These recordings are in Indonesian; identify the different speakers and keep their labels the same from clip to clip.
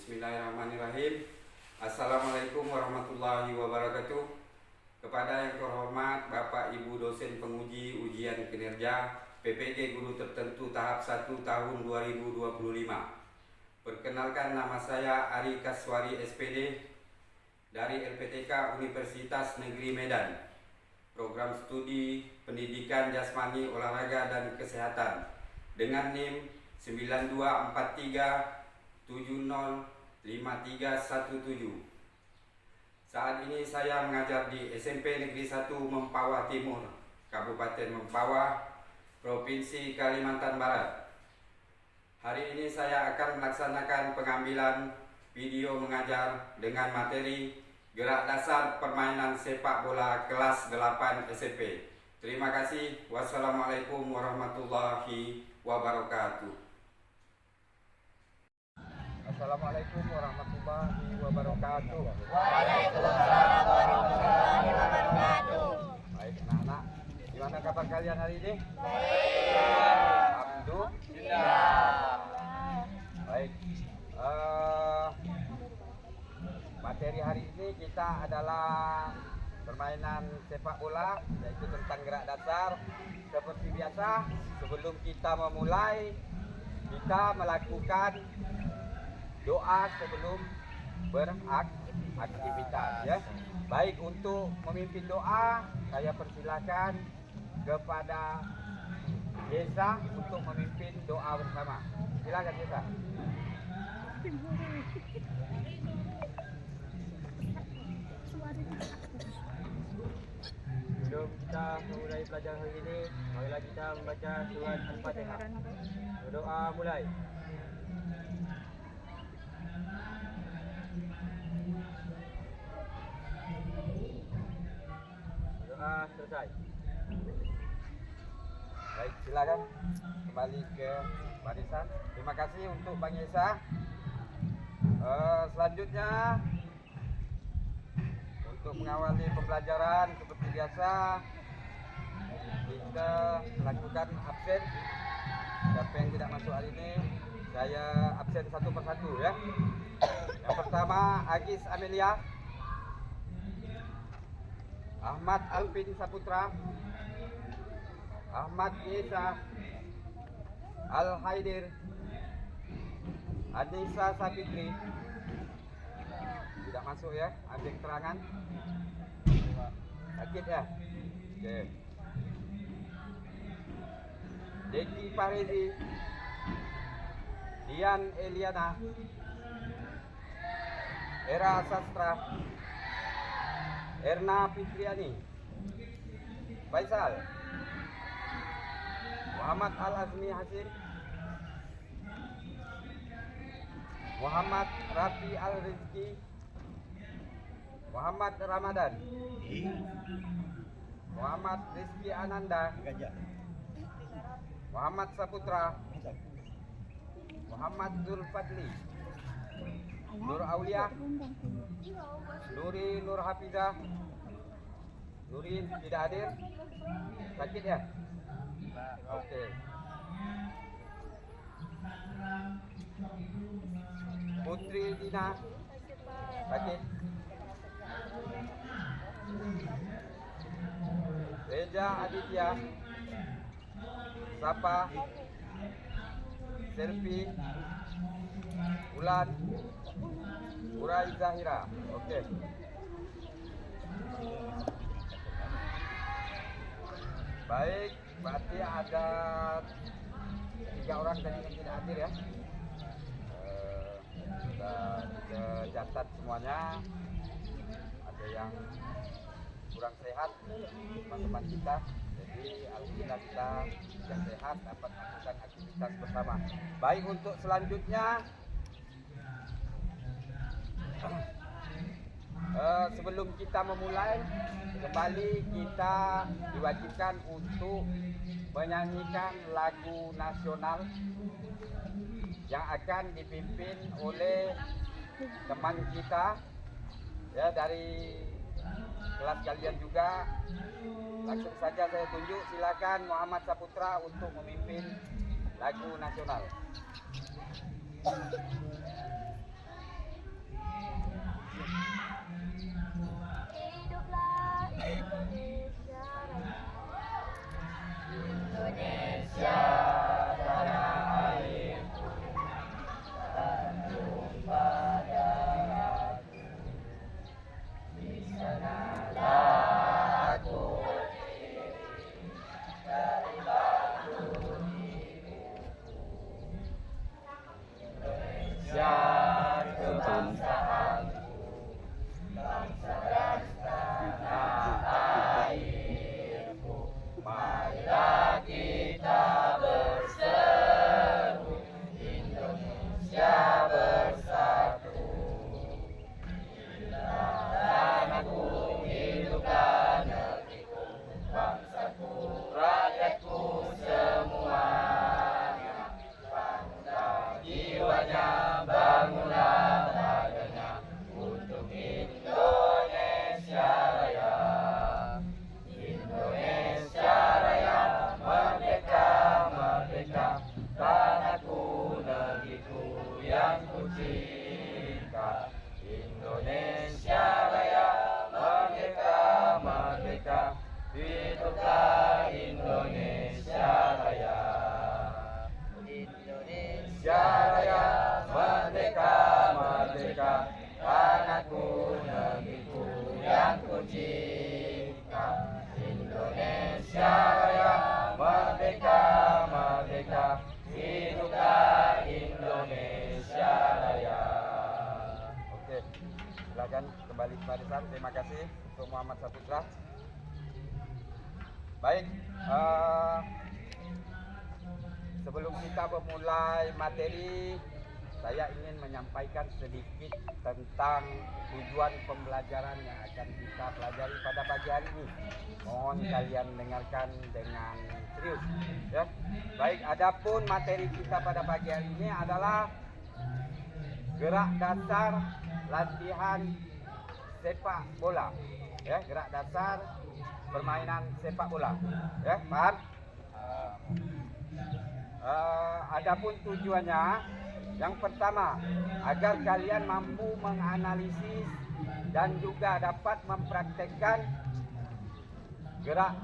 Speaker 1: Bismillahirrahmanirrahim. Assalamualaikum warahmatullahi wabarakatuh. Kepada yang terhormat Bapak Ibu dosen penguji ujian kinerja PPG Guru Tertentu tahap 1 tahun 2025. Perkenalkan, nama saya Ari Kaswari SPD dari LPTK Universitas Negeri Medan. Program studi Pendidikan Jasmani, Olahraga dan Kesehatan dengan NIM 9243705317. Saat ini saya mengajar di SMP Negeri 1 Mempawah Timur, Kabupaten Mempawah, Provinsi Kalimantan Barat. Hari ini saya akan melaksanakan pengambilan video mengajar dengan materi gerak dasar permainan sepak bola kelas 8 SMP. Terima kasih. Wassalamualaikum warahmatullahi wabarakatuh. Assalamualaikum warahmatullahi wabarakatuh.
Speaker 2: Waalaikumsalam warahmatullahi wabarakatuh.
Speaker 1: Baik anak-anak, gimana kabar kalian hari ini?
Speaker 2: Baik.
Speaker 1: Alhamdulillah. Baik. Materi hari ini kita adalah permainan sepak bola, yaitu tentang gerak dasar. Seperti biasa, sebelum kita memulai, kita melakukan doa sebelum beraktivitas, ya. Baik, untuk memimpin doa saya persilakan kepada Yesa untuk memimpin doa bersama. Silakan Yesa.
Speaker 3: Sebelum kita memulai pelajaran hari ini, marilah kita membaca surat Al-Fatihah. Berdoa mulai. Doa selesai.
Speaker 1: Baik, silakan kembali ke barisan. Terima kasih untuk Bang Yesa. Selanjutnya untuk mengawali pembelajaran seperti biasa, kita lakukan absen. Siapa yang tidak masuk hari ini, saya absen satu persatu, ya. Yang pertama, Agis Amelia, Ahmad Alvin Saputra, Ahmad Yesa, Al Haidir, Anissa Sapitri. Tidak masuk, ya, ambil keterangan. Sakit, ya? Oke. Deki Parezi, Dian Eliana, Era Sastra, Erna Fitriani, Faisal, Muhammad Al Azmi Hasim, Muhammad Rafi Al Rizki, Muhammad Ramadan, Muhammad Rizki Ananda, Muhammad Saputra, Muhammad Zulfadli, Nur Aulia, Nuri Nur Hafizah, Nurin tidak hadir. Sakit, ya? Oke. Putri Dina sakit. Reja Aditya, Sapa, Selvi, Ulan, Urai Zahira. Oke. Baik, berarti ada 3 orang tadi yang tidak hadir, ya. Kita catat semuanya. Ada yang kurang sehat teman-teman kita, jadi alhamdulillah kita yang sehat dapat melakukan aktivitas bersama. Baik, untuk selanjutnya sebelum kita memulai, kembali kita diwajibkan untuk menyanyikan lagu nasional yang akan dipimpin oleh teman kita, ya, dari kelas kalian juga. Langsung saja saya tunjuk, silakan Muhammad Saputra untuk memimpin lagu nasional.
Speaker 3: Indonesia kebangsaan, bangsa dan tanah airku. Marilah kita berseru, Indonesia bersatu. Tanahku, hiduplah negeriku, bangsaku, rakyatku semuanya. Bangunlah jiwanya, bangunlah badannya untuk Indonesia Raya. Indonesia Raya, merdeka, merdeka, tanahku, negeriku yang kucinta. Indonesia Raya, merdeka, merdeka, hiduplah Indonesia Raya. Indonesia Raya, merdeka, merdeka, tanahku, negeriku yang kucinta. Indonesia Raya, merdeka, merdeka, hiduplah Indonesia Raya. Oke, silakan kembali ke barisan. Terima kasih untuk Muhammad Saputra. Baik, sebelum kita memulai materi, saya ingin menyampaikan sedikit tentang tujuan pembelajaran yang akan kita pelajari pada pagi hari ini. Mohon kalian dengarkan dengan serius, ya. Baik, adapun materi kita pada pagi hari ini adalah gerak dasar latihan sepak bola, ya, gerak dasar permainan sepak bola, ya, paham? Adapun tujuannya, yang pertama, agar kalian mampu menganalisis dan juga dapat mempraktekkan gerak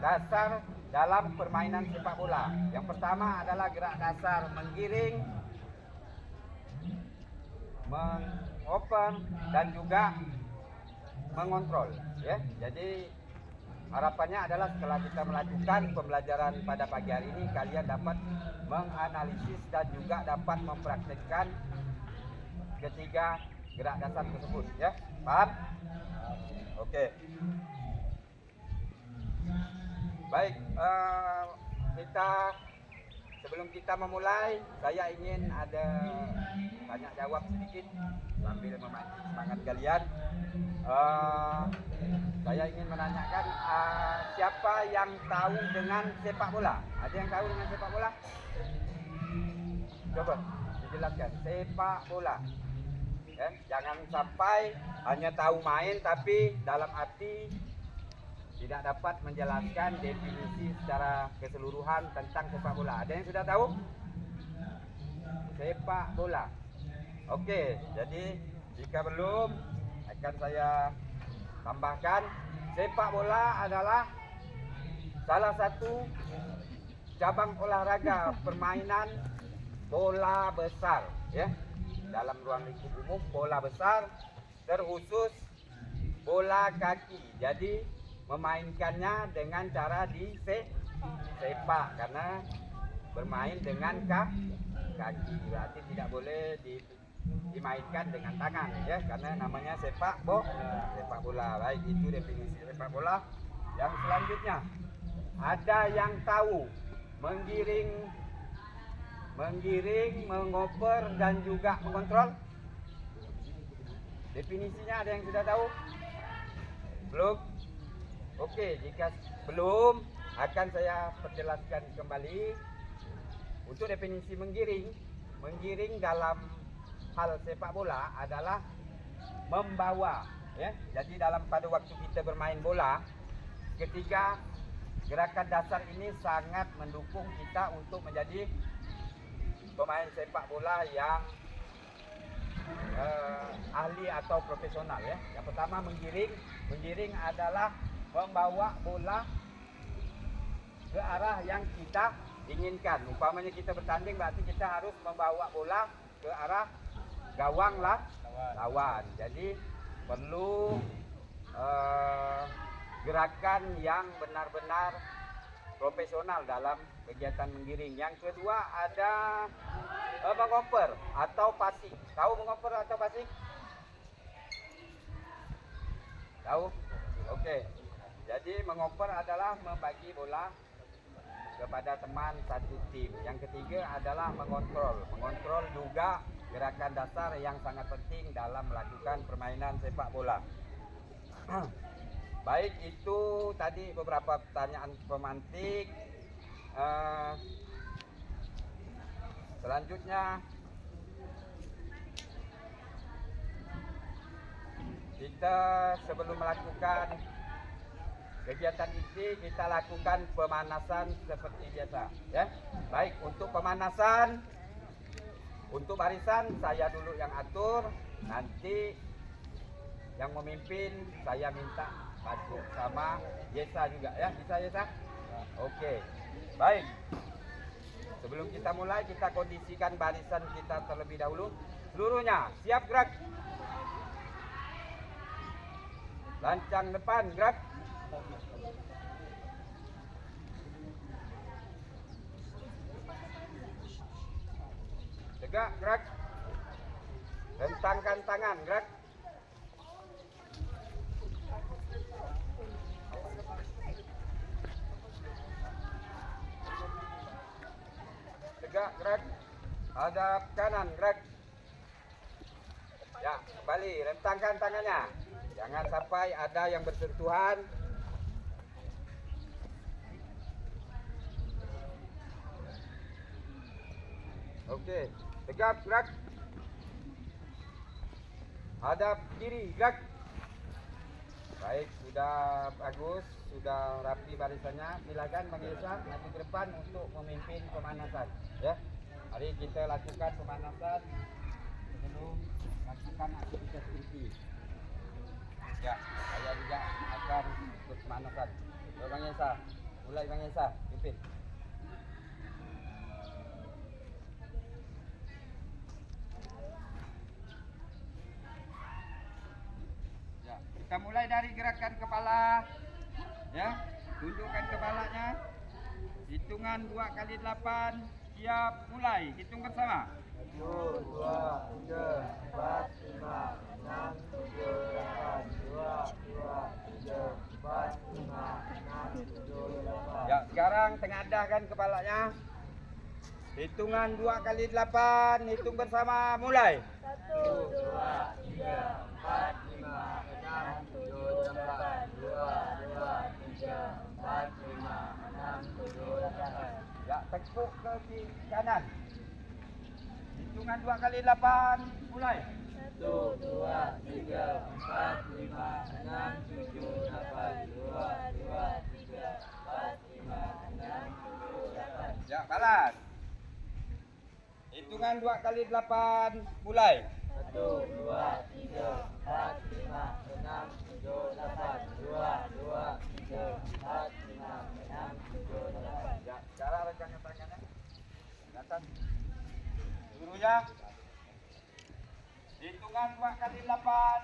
Speaker 3: dasar dalam permainan sepak bola. Yang pertama adalah gerak dasar menggiring, mengoper, dan juga mengontrol, ya. Jadi harapannya adalah setelah kita melakukan pembelajaran pada pagi hari ini, kalian dapat menganalisis dan juga dapat mempraktekkan ketiga gerak dasar tersebut, ya. Paham? Oke. Baik, sebelum kita memulai, saya ingin ada tanya jawab sedikit sambil memancing semangat kalian. Saya ingin menanyakan, siapa yang tahu dengan sepak bola? Ada yang tahu dengan sepak bola? Coba dijelaskan sepak bola. Ya, jangan sampai hanya tahu main tapi dalam arti tidak dapat menjelaskan definisi secara keseluruhan tentang sepak bola. Ada yang sudah tahu? Sepak bola. Oke, jadi jika belum, akan saya tambahkan, sepak bola adalah salah satu cabang olahraga permainan bola besar, ya. Dalam ruang lingkup umum bola besar, terkhusus bola kaki. Jadi memainkannya dengan cara disepak karena bermain dengan kaki, berarti tidak boleh dimainkan dengan tangan, ya, karena namanya sepak bola. Baik, itu definisi sepak bola. Yang selanjutnya, ada yang tahu menggiring, mengoper, dan juga mengontrol? Definisinya ada yang sudah tahu? Belum? Oke, jika belum, akan saya perjelaskan kembali. Untuk definisi menggiring dalam hal sepak bola adalah membawa, ya. Jadi pada waktu kita bermain bola, ketiga gerakan dasar ini sangat mendukung kita untuk menjadi pemain sepak bola yang ahli atau profesional, ya. Yang pertama menggiring adalah membawa bola ke arah yang kita inginkan. Umpamanya kita bertanding, berarti kita harus membawa bola ke arah gawang lawan. Jadi perlu gerakan yang benar-benar profesional dalam kegiatan menggiring. Yang kedua ada mengoper atau passing. Tahu mengoper atau passing? Tahu? Oke. Jadi mengoper adalah membagi bola kepada teman satu tim. Yang ketiga adalah mengontrol. Mengontrol juga gerakan dasar yang sangat penting dalam melakukan permainan sepak bola. Baik, itu tadi beberapa pertanyaan pemantik. Selanjutnya kita sebelum melakukan kegiatan ini kita lakukan pemanasan seperti biasa, ya. Baik, untuk pemanasan untuk barisan saya dulu yang atur, nanti yang memimpin saya minta bantu sama Yesa juga, ya. Bisa Yesa? Oke. Baik. Sebelum kita mulai, kita kondisikan barisan kita terlebih dahulu. Seluruhnya siap gerak. Lancang depan gerak. Tegak gerak. Rentangkan tangan gerak. Tegak gerak. Hadap kanan gerak. Ya, kembali rentangkan tangannya. Jangan sampai ada yang bersentuhan. Oke, tegap gerak. Hadap kiri gerak. Baik, sudah bagus, sudah rapi barisannya. Silakan Bang Yesa maju ke depan untuk memimpin pemanasan, ya. Mari kita lakukan pemanasan sebelum lakukan aktivitas inti. Ya, saya juga akan ikut pemanasan. Bang Yesa, mulai Bang Yesa, pimpin. Kita mulai dari gerakan kepala, ya. Tundukkan kepalanya. Hitungan 2 kali 8. Siap, mulai. Hitung bersama.
Speaker 2: 1, 2, 3, 4, 5, 6, 7, 8, 2, 3, 4, 5, 6, 7, 8.
Speaker 3: Ya, sekarang tengadahkan kepalanya. Hitungan 2 kali 8. Hitung bersama, mulai.
Speaker 2: 1, 2, 3, 4, 5, 6, 7, 8, 2, 3, 4, 5, 6, 7, 8.
Speaker 3: Ya, tekuk ke kiri kanan. Hitungan 2 kali 8, mulai.
Speaker 2: 1, 2, 3, 4, 5, 6, 7, 8, 2, 3, 4, 5, 6, 7, 8.
Speaker 3: Ya, balas. Hitungan 2 kali 8, mulai.
Speaker 2: 1, 2, 3, 4, 5, 6, 7, 8, 2, 3, 4, 5, 6, 7, 8.
Speaker 3: Ya, sekarang rencangkan tangannya ke atas. Seluruhnya. Hitungan 2 kali 8.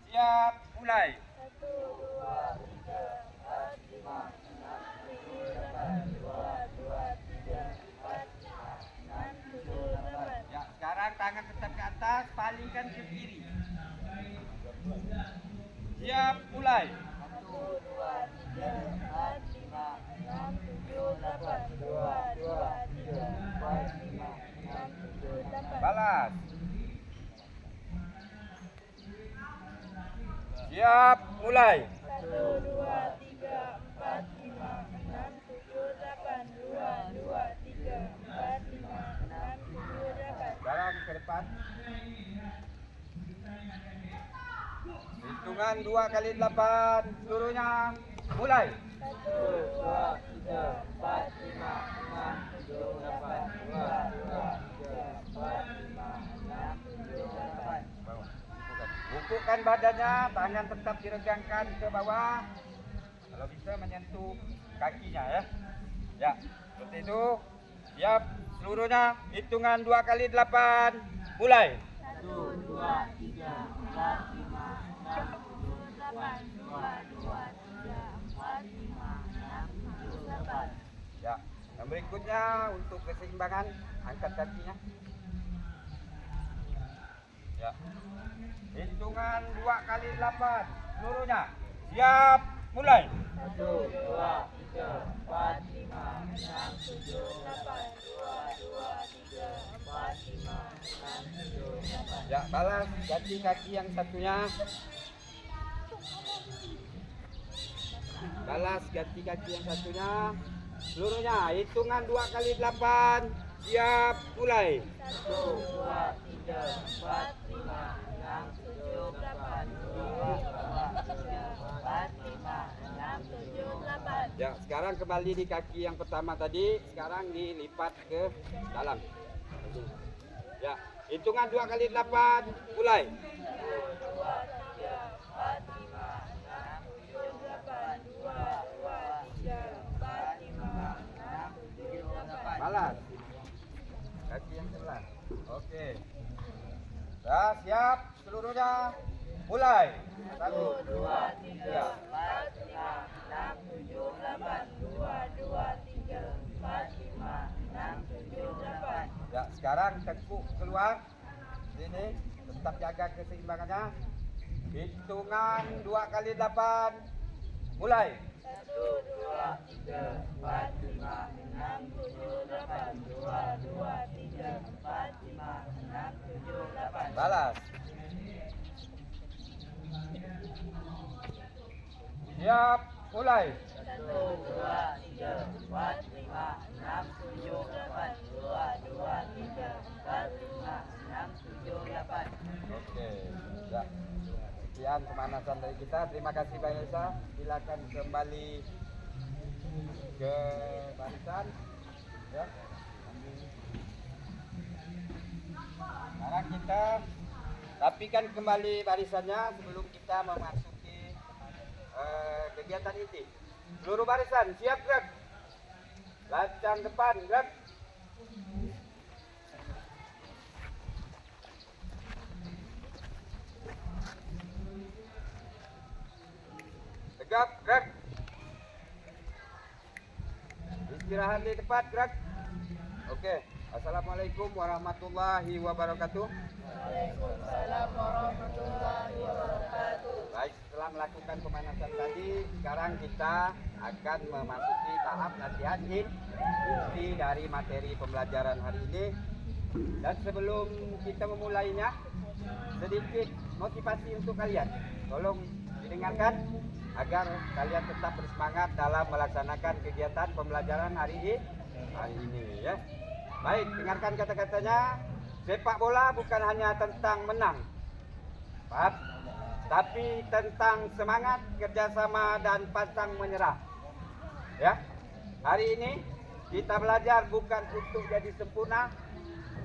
Speaker 3: Siap, mulai.
Speaker 2: 1, 2, 3, 4, 5, 6, 7, 8, 2, 3, 4, 5, 6, 7, 8.
Speaker 3: Ya, sekarang tangan tetap ke atas, palingkan ke kiri. Siap, mulai.
Speaker 2: 1, 2, 3, 4, 5, 6, 7, 8, 2, 3, 4, 5, 6, 7, 8.
Speaker 3: Balas. Siap, mulai.
Speaker 2: 1, 2, 3, 4, 5, 6, 7, 8, 2, 3, 4, 5, 6, 7, 8.
Speaker 3: Sekarang ke depan. Hitungan 2 kali 8. Seluruhnya, mulai.
Speaker 2: 1, 2, 3, 4, 5, 6, 7, 8, 2, 3, 4, 5, 6, 7, 8.
Speaker 3: Bungkukkan badannya, tangan tetap diregangkan ke bawah. Kalau bisa menyentuh kakinya, ya. Ya, seperti itu. Siap, seluruhnya. Hitungan 2 kali 8. Mulai.
Speaker 2: 1, 2, 3, 4, 5, 6, 7, 8, 2, 3, 4, 5, 6, 7, 8.
Speaker 3: Yang berikutnya untuk keseimbangan, angkat kakinya. Ya. Hitungan 2 kali 8 seluruhnya. Siap, mulai.
Speaker 2: 1, 2, 3, 4, 5, 6, 7, 8. 2, 3, 4, 5, 6, 7, 8.
Speaker 3: Ya, balas ganti kaki yang satunya. Balas ganti kaki yang satunya. Seluruhnya hitungan 2 kali 8. Siap, mulai.
Speaker 2: 1, 2, 3, 4, 5, 6, 7, 8. 2, 3, 4, 5, 6, 7, 8.
Speaker 3: Ya, sekarang kembali di kaki yang pertama tadi, sekarang dilipat ke dalam. Ya, hitungan 2 kali 8, mulai.
Speaker 2: 2, 3, 4, 5, 6, 7, 8. 2, 3, 4, 5, 6, 7, 8.
Speaker 3: Balas. Kaki yang sebelah. Oke. Ya, siap seluruhnya. Mulai. 1,
Speaker 2: 2, 3, 4, 5, 6, 7, 8. 2, 3, 4, 5, 6, 7, 8.
Speaker 3: Ya, sekarang tekuk keluar. Sini, tetap jaga keseimbangannya. Hitungan 2 kali 8. Mulai.
Speaker 2: 1, 2, 3, 4, 5, 6, 7, 8. 2, 3, 4, 5, 6, 7, 8.
Speaker 3: Balas. Siap, mulai.
Speaker 2: 1, 2, 3, 4, 5, 6, 7, 8. 2, 3, 4, 5, 6, 7, 8.
Speaker 3: Oke. Ya. Sekian pemanasan dari kita. Terima kasih Bang Esa. Silakan kembali ke barisan. Ya. Sekarang kita rapikan kembali barisannya sebelum kita memasuki kegiatan inti. Seluruh barisan siap gerak. Lancang depan gerak. Tegap gerak. Istirahat di tempat gerak. Oke. Assalamualaikum warahmatullahi wabarakatuh.
Speaker 2: Waalaikumsalam warahmatullahi wabarakatuh.
Speaker 3: Baik, setelah melakukan pemanasan tadi, sekarang kita akan memasuki tahap latihan inti dari materi pembelajaran hari ini. Dan sebelum kita memulainya, sedikit motivasi untuk kalian. Tolong didengarkan agar kalian tetap bersemangat dalam melaksanakan kegiatan pembelajaran hari ini ya. Baik, dengarkan kata-katanya. Sepak bola bukan hanya tentang menang, paham? Tapi tentang semangat, kerjasama, dan pantang menyerah. Ya, hari ini kita belajar bukan untuk jadi sempurna,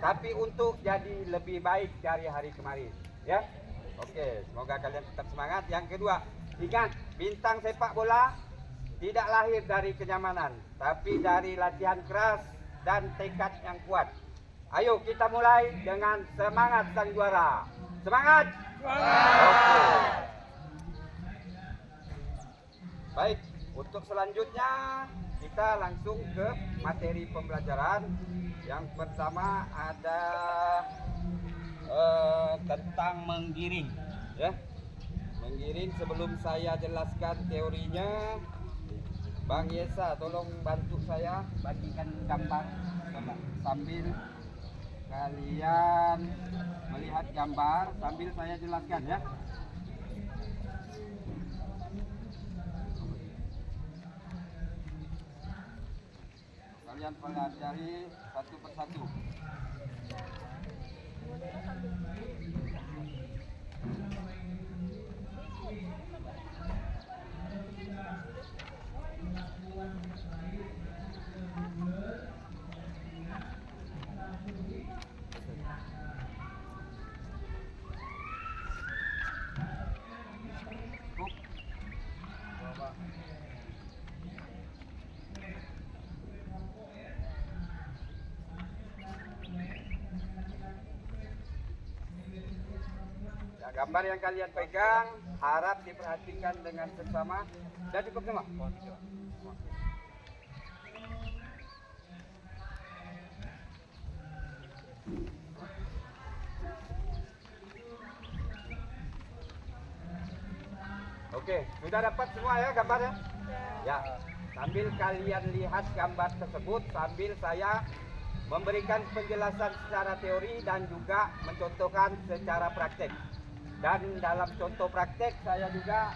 Speaker 3: tapi untuk jadi lebih baik dari hari kemarin. Ya, oke. Semoga kalian tetap semangat. Yang kedua, ingat, bintang sepak bola tidak lahir dari kenyamanan, tapi dari latihan keras dan tekad yang kuat. Ayo kita mulai dengan semangat sang juara. Semangat! Oke. Baik, untuk selanjutnya kita langsung ke materi pembelajaran. Yang pertama ada tentang menggiring, ya. Menggiring, sebelum saya jelaskan teorinya, Bang Yesa tolong bantu saya bagikan gambar sambil kalian melihat gambar sambil saya jelaskan ya. Kalian pelajari satu persatu. Gambar yang kalian pegang harap diperhatikan dengan seksama. Sudah cukup semua? Oke, sudah dapat semua ya gambarnya? Ya. Sambil kalian lihat gambar tersebut, sambil saya memberikan penjelasan secara teori dan juga mencontohkan secara praktek. Dan dalam contoh praktek saya juga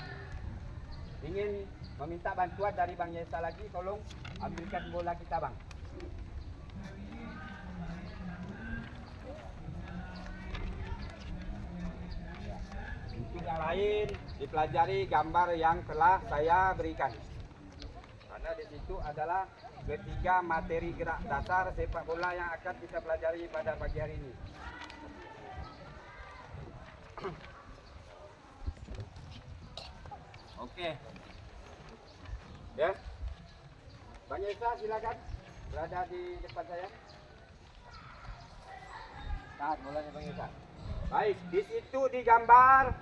Speaker 3: ingin meminta bantuan dari Bang Yesa lagi, tolong ambilkan bola kita Bang. Untuk yang lain dipelajari gambar yang telah saya berikan. Karena di situ adalah ketiga materi gerak dasar sepak bola yang akan kita pelajari pada pagi hari ini. Oke. Ya. Bang Yesa silakan berada di depan saya. Tahan bolanya Bang Yesa. Baik, di situ di gambar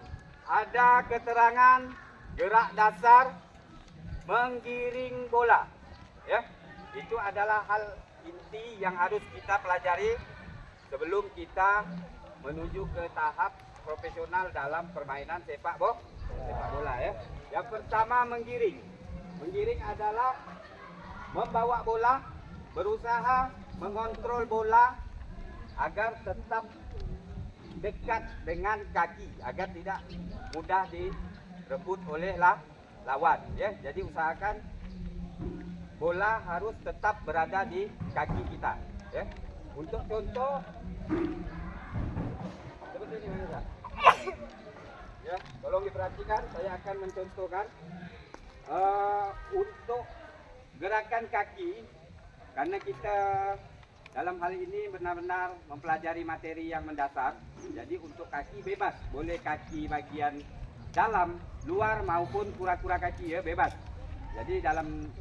Speaker 3: ada keterangan gerak dasar menggiring bola. Ya. Itu adalah hal inti yang harus kita pelajari sebelum kita menuju ke tahap profesional dalam permainan sepak bola ya. Yang pertama menggiring. Menggiring adalah membawa bola, berusaha mengontrol bola agar tetap dekat dengan kaki agar tidak mudah direbut oleh lawan ya. Jadi usahakan bola harus tetap berada di kaki kita ya. Untuk contoh seperti ini Bang. Ya, tolong diperhatikan, saya akan mencontohkan untuk gerakan kaki, karena kita dalam hal ini benar-benar mempelajari materi yang mendasar. Jadi untuk kaki bebas, boleh kaki bagian dalam, luar maupun kura-kura kaki ya, bebas. Jadi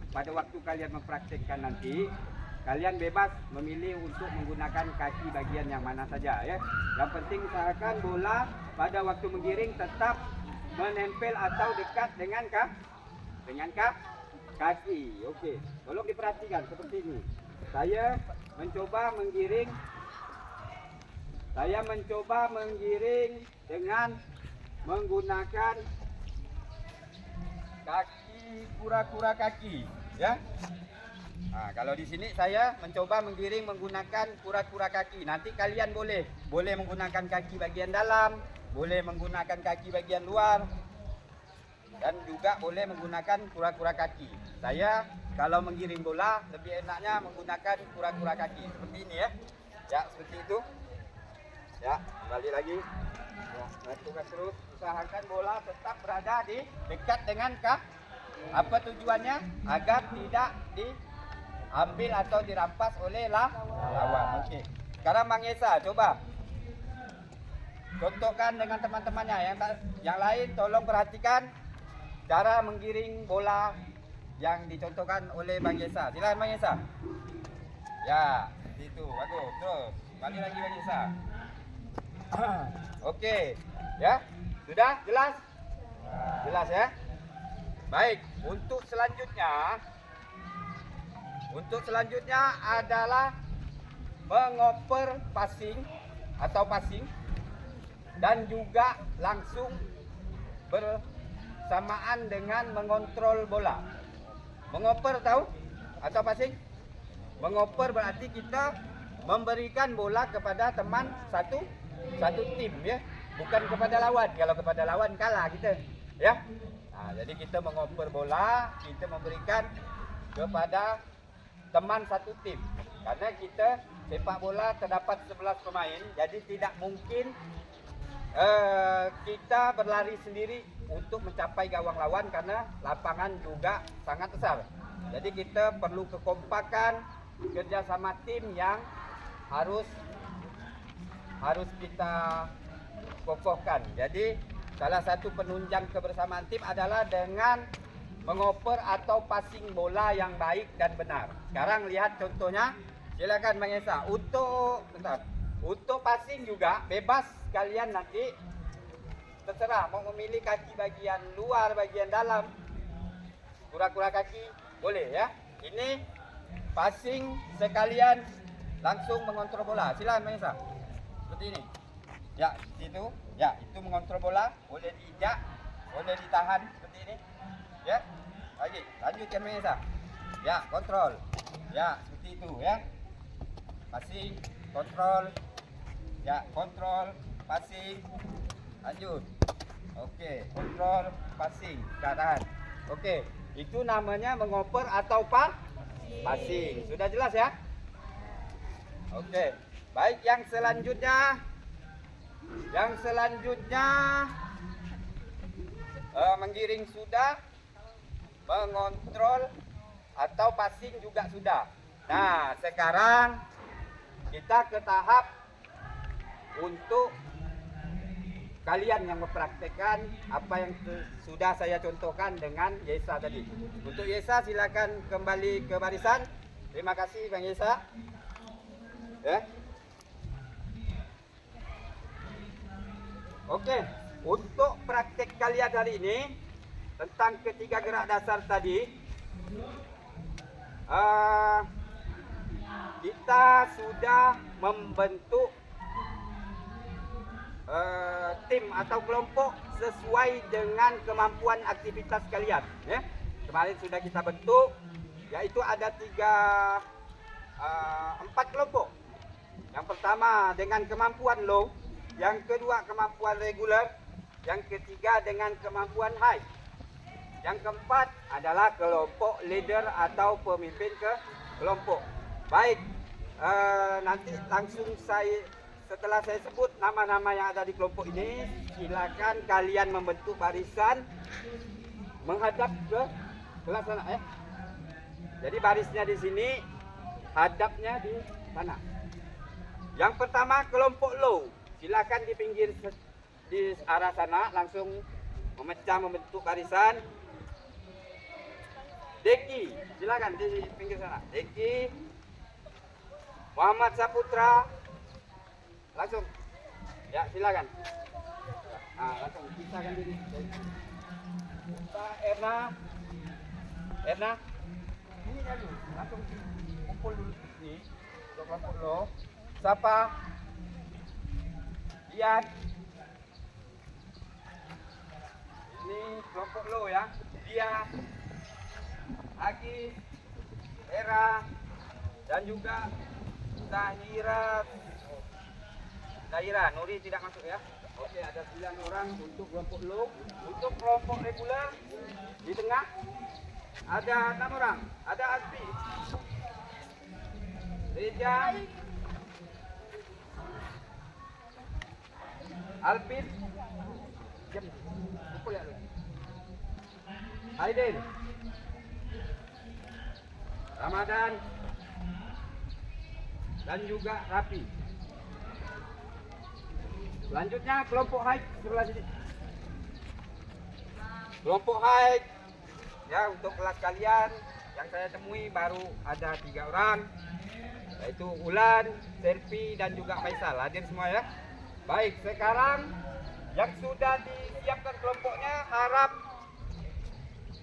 Speaker 3: pada waktu kalian mempraktekkan nanti, kalian bebas memilih untuk menggunakan kaki bagian yang mana saja ya. Yang penting usahakan bola pada waktu menggiring tetap menempel atau dekat dengan kaki. Oke, tolong diperhatikan seperti ini. Saya mencoba menggiring dengan menggunakan kaki kura-kura kaki ya. Nah, kalau di sini saya mencoba menggiring menggunakan kura-kura kaki. Nanti kalian boleh menggunakan kaki bagian dalam, boleh menggunakan kaki bagian luar, dan juga boleh menggunakan kura-kura kaki. Saya kalau menggiring bola lebih enaknya menggunakan kura-kura kaki seperti ini ya. Ya, seperti itu. Ya, kembali lagi. Ya, lakukan terus, usahakan bola tetap berada di dekat dengan kaki. Apa tujuannya? Agar tidak diambil atau dirampas oleh lawan. Oke. Sekarang Bang Yesa coba contohkan dengan teman-temannya. Yang lain tolong perhatikan cara menggiring bola yang dicontohkan oleh Bang Yesa. Silakan Bang Yesa. Ya, itu bagus. Terus kembali lagi Bang Yesa. Oke, ya. Sudah jelas? Jelas ya? Baik, untuk selanjutnya adalah mengoper passing dan juga langsung bersamaan dengan mengontrol bola. Mengoper tahu atau passing? Mengoper berarti kita memberikan bola kepada teman satu tim ya, bukan kepada lawan. Kalau kepada lawan kalah kita ya. Nah, jadi kita mengoper bola, kita memberikan kepada teman satu tim. Karena kita sepak bola terdapat 11 pemain, jadi tidak mungkin kita berlari sendiri untuk mencapai gawang lawan karena lapangan juga sangat besar. Jadi kita perlu kekompakan, kerjasama tim yang harus kita kokohkan. Jadi salah satu penunjang kebersamaan tim adalah dengan mengoper atau passing bola yang baik dan benar. Sekarang lihat contohnya. Silakan Bang Yesa. Untuk passing juga bebas kalian nanti terserah mau memilih kaki bagian luar, bagian dalam, kura-kura kaki boleh ya. Ini passing sekalian langsung mengontrol bola. Silakan Bang Yesa. Seperti ini. Ya, situ. Ya, itu mengontrol bola, boleh diinjak boleh ditahan seperti ini. Ya, lagi, lanjutkan Mayesa. Ya, kontrol. Ya, seperti itu ya. Passing, kontrol. Ya, kontrol, passing. Lanjut. Oke, kontrol, passing. Tahan. Oke, itu namanya mengoper atau passing. Sudah jelas ya? Oke, baik yang selanjutnya. Yang selanjutnya menggiring sudah, mengontrol atau passing juga sudah. Nah, sekarang kita ke tahap untuk kalian yang mempraktekkan apa yang sudah saya contohkan dengan Yesa tadi. Untuk Yesa silakan kembali ke barisan. Terima kasih Bang Yesa. Ya. Oke, untuk praktek kalian hari ini tentang ketiga gerak dasar tadi, kita sudah membentuk tim atau kelompok sesuai dengan kemampuan aktivitas kalian. Ya. Kemarin sudah kita bentuk, yaitu ada 4 kelompok. Yang pertama dengan kemampuan low, yang kedua kemampuan regular, yang ketiga dengan kemampuan high. Yang keempat adalah kelompok leader atau pemimpin ke kelompok. Baik, nanti langsung setelah saya sebut nama-nama yang ada di kelompok ini, silakan kalian membentuk barisan menghadap ke kelas sana ya. Jadi barisnya di sini, hadapnya di sana. Yang pertama kelompok low, silakan di pinggir di arah sana langsung memecah membentuk barisan. Deki, silakan di pinggir sana. Deki, Muhammad Saputra, langsung. Ya, silakan. Nah, langsung pisahkan diri. Mbak Erna. Erna. Ini kan langsung kumpul dulu sini. Untuk kelompok lo. Siapa? Lihat. Ini kelompok lo ya. Dia, Agis, Era, dan juga Zahira, Nuri tidak masuk ya. Oke, ada 9 orang untuk kelompok low. Untuk kelompok regular di tengah ada 6 orang. Ada Aspi, Reja, Alpin, pukul ya lu. Aiden, Ramadan, dan juga Rapi. Selanjutnya kelompok high sebelah sini. Kelompok high ya, untuk kelas kalian yang saya temui baru ada 3 orang, yaitu Ulan, Serpi, dan juga Faisal. Hadir semua ya. Baik, sekarang yang sudah disiapkan kelompoknya harap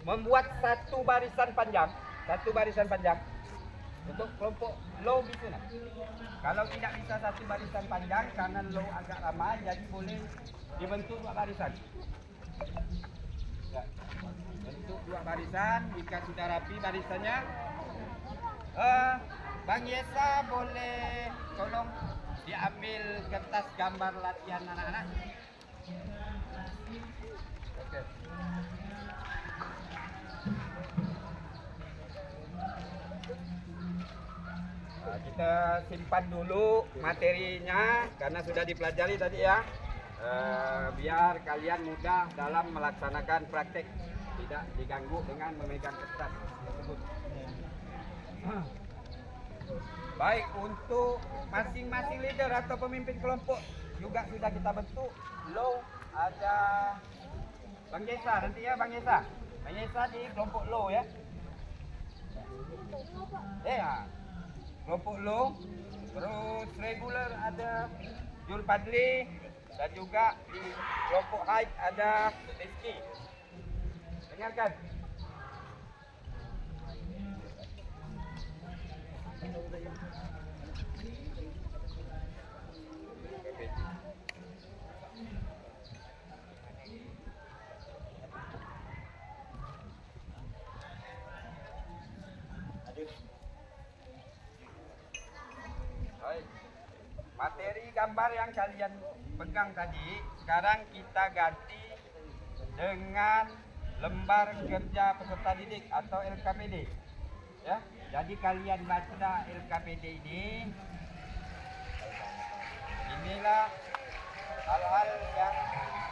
Speaker 3: membuat satu barisan panjang. Untuk kelompok low gitu nah. Kalau tidak bisa satu barisan panjang karena low agak lama, jadi boleh dibentuk 2 barisan. Ya, bentuk 2 barisan. Jika sudah rapi barisannya, Bang Yesa boleh tolong diambil kertas gambar latihan anak-anak. Oke. Kita simpan dulu materinya karena sudah dipelajari tadi ya, biar kalian mudah dalam melaksanakan praktek, tidak diganggu dengan memegang kertas tersebut. Baik, untuk masing-masing leader atau pemimpin kelompok juga sudah kita bentuk. Low ada Bang Yesa, nanti ya Bang Yesa. Bang Yesa di kelompok low ya. Ya. Kelompok low, terus regular ada Jul Padli, dan juga di kelompok high ada Rizky. Dengarkan. gambar yang kalian pegang tadi, sekarang kita ganti dengan lembar kerja peserta didik atau LKPD. Ya, jadi kalian baca LKPD ini. Inilah hal-hal yang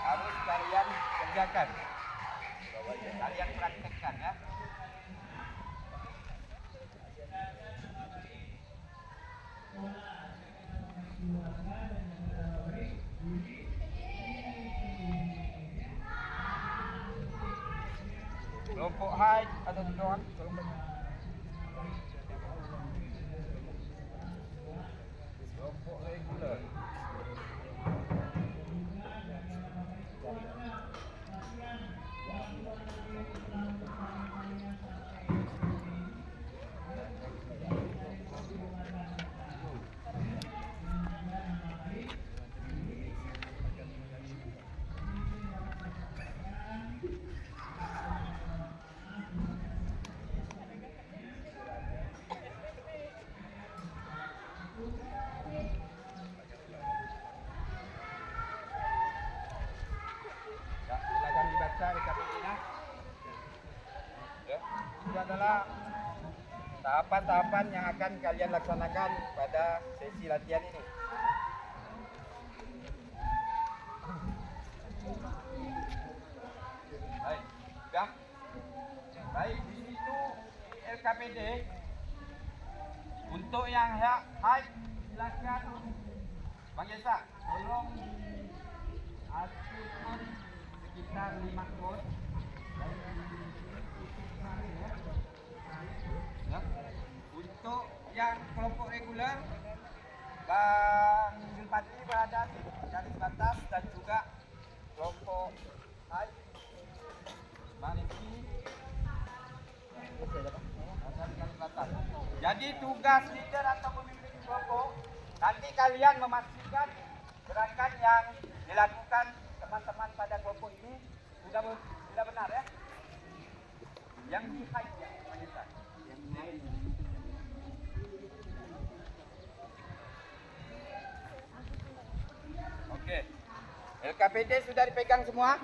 Speaker 3: harus kalian kerjakan. Kalian praktekkan ya. Kelompok high ada doang, kelompok regular. Ya, silakan dibaca RKPD-nya. Ya, itu adalah tahapan-tahapan yang akan kalian laksanakan pada sesi latihan ini. Baik, ya. Baik, di situ LKPD untuk yang high silakan Bang Yesa, tolong atur sekitar 5 kos. Ya. Untuk yang kelompok reguler, Bang Zulpati berada di garis batas dan juga kelompok high Bang Rizky ada di garis batas. Jadi tugas leader atau pemimpin kelompok, nanti kalian memastikan gerakan yang dilakukan teman-teman pada kelompok ini sudah benar ya. Yang di high ya, yang lain. Oke. LKPD sudah dipegang semua?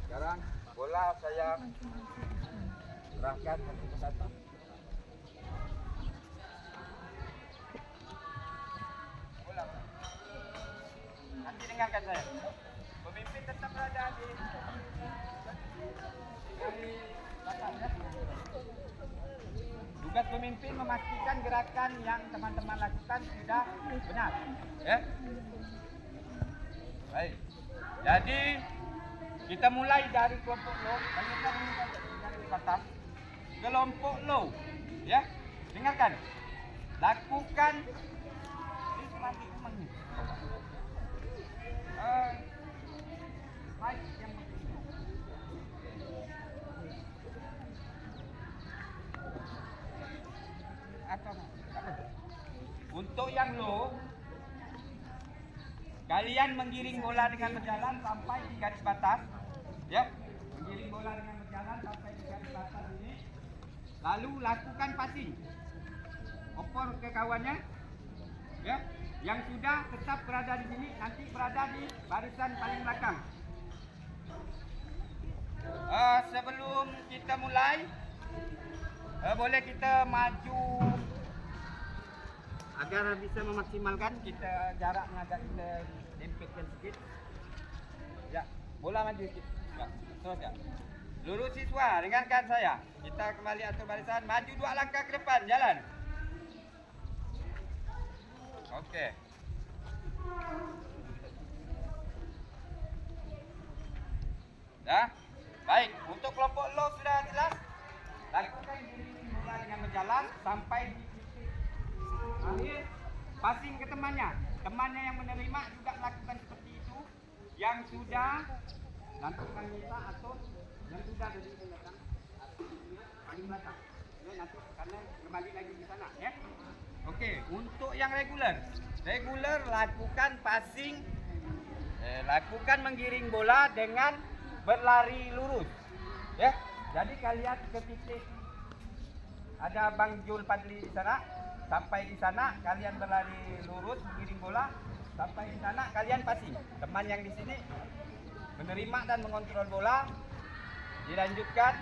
Speaker 3: Sekarang bola saya serahkan satu persatu. Bola. Nanti dengarkan saya. Pemimpin tetap berada di batas ya. Tugas pemimpin memastikan gerakan yang teman-teman lakukan sudah benar. Ya. Baik. Jadi kita mulai dari kelompok low. Dari batas. Kelompok low. Ya. Dengarkan. Lakukan untuk yang low, kalian menggiring bola dengan berjalan sampai di garis batas, ya, menggiring bola dengan berjalan sampai di garis batas ini, lalu lakukan passing, oper ke kawannya, ya, yang sudah tetap berada di sini nanti berada di barisan paling belakang. Sebelum kita mulai, boleh kita maju agar bisa memaksimalkan kita jaraknya agak kita dempetkan sedikit. Ya, bola maju sedikit. Ya, terus ya. Seluruh siswa, dengarkan saya. Kita kembali atur barisan, maju 2 langkah ke depan, jalan. Oke. Ya, baik. Untuk kelompok low sudah jelas. Lakukan bola dengan berjalan sampai di akhir, passing ke temannya. Temannya yang menerima juga lakukan seperti itu. Yang sudah lakukan kita atau yang sudah ada di belakang paling belakang. Ya, nanti karena kembali lagi di sana ya. Oke, untuk yang reguler lakukan passing, lakukan menggiring bola dengan berlari lurus. Ya. Jadi kalian ke titik ada Bang Jul Padli di sana. Sampai di sana kalian berlari lurus mengiring bola. Sampai di sana kalian passing. Teman yang di sini menerima dan mengontrol bola. Dilanjutkan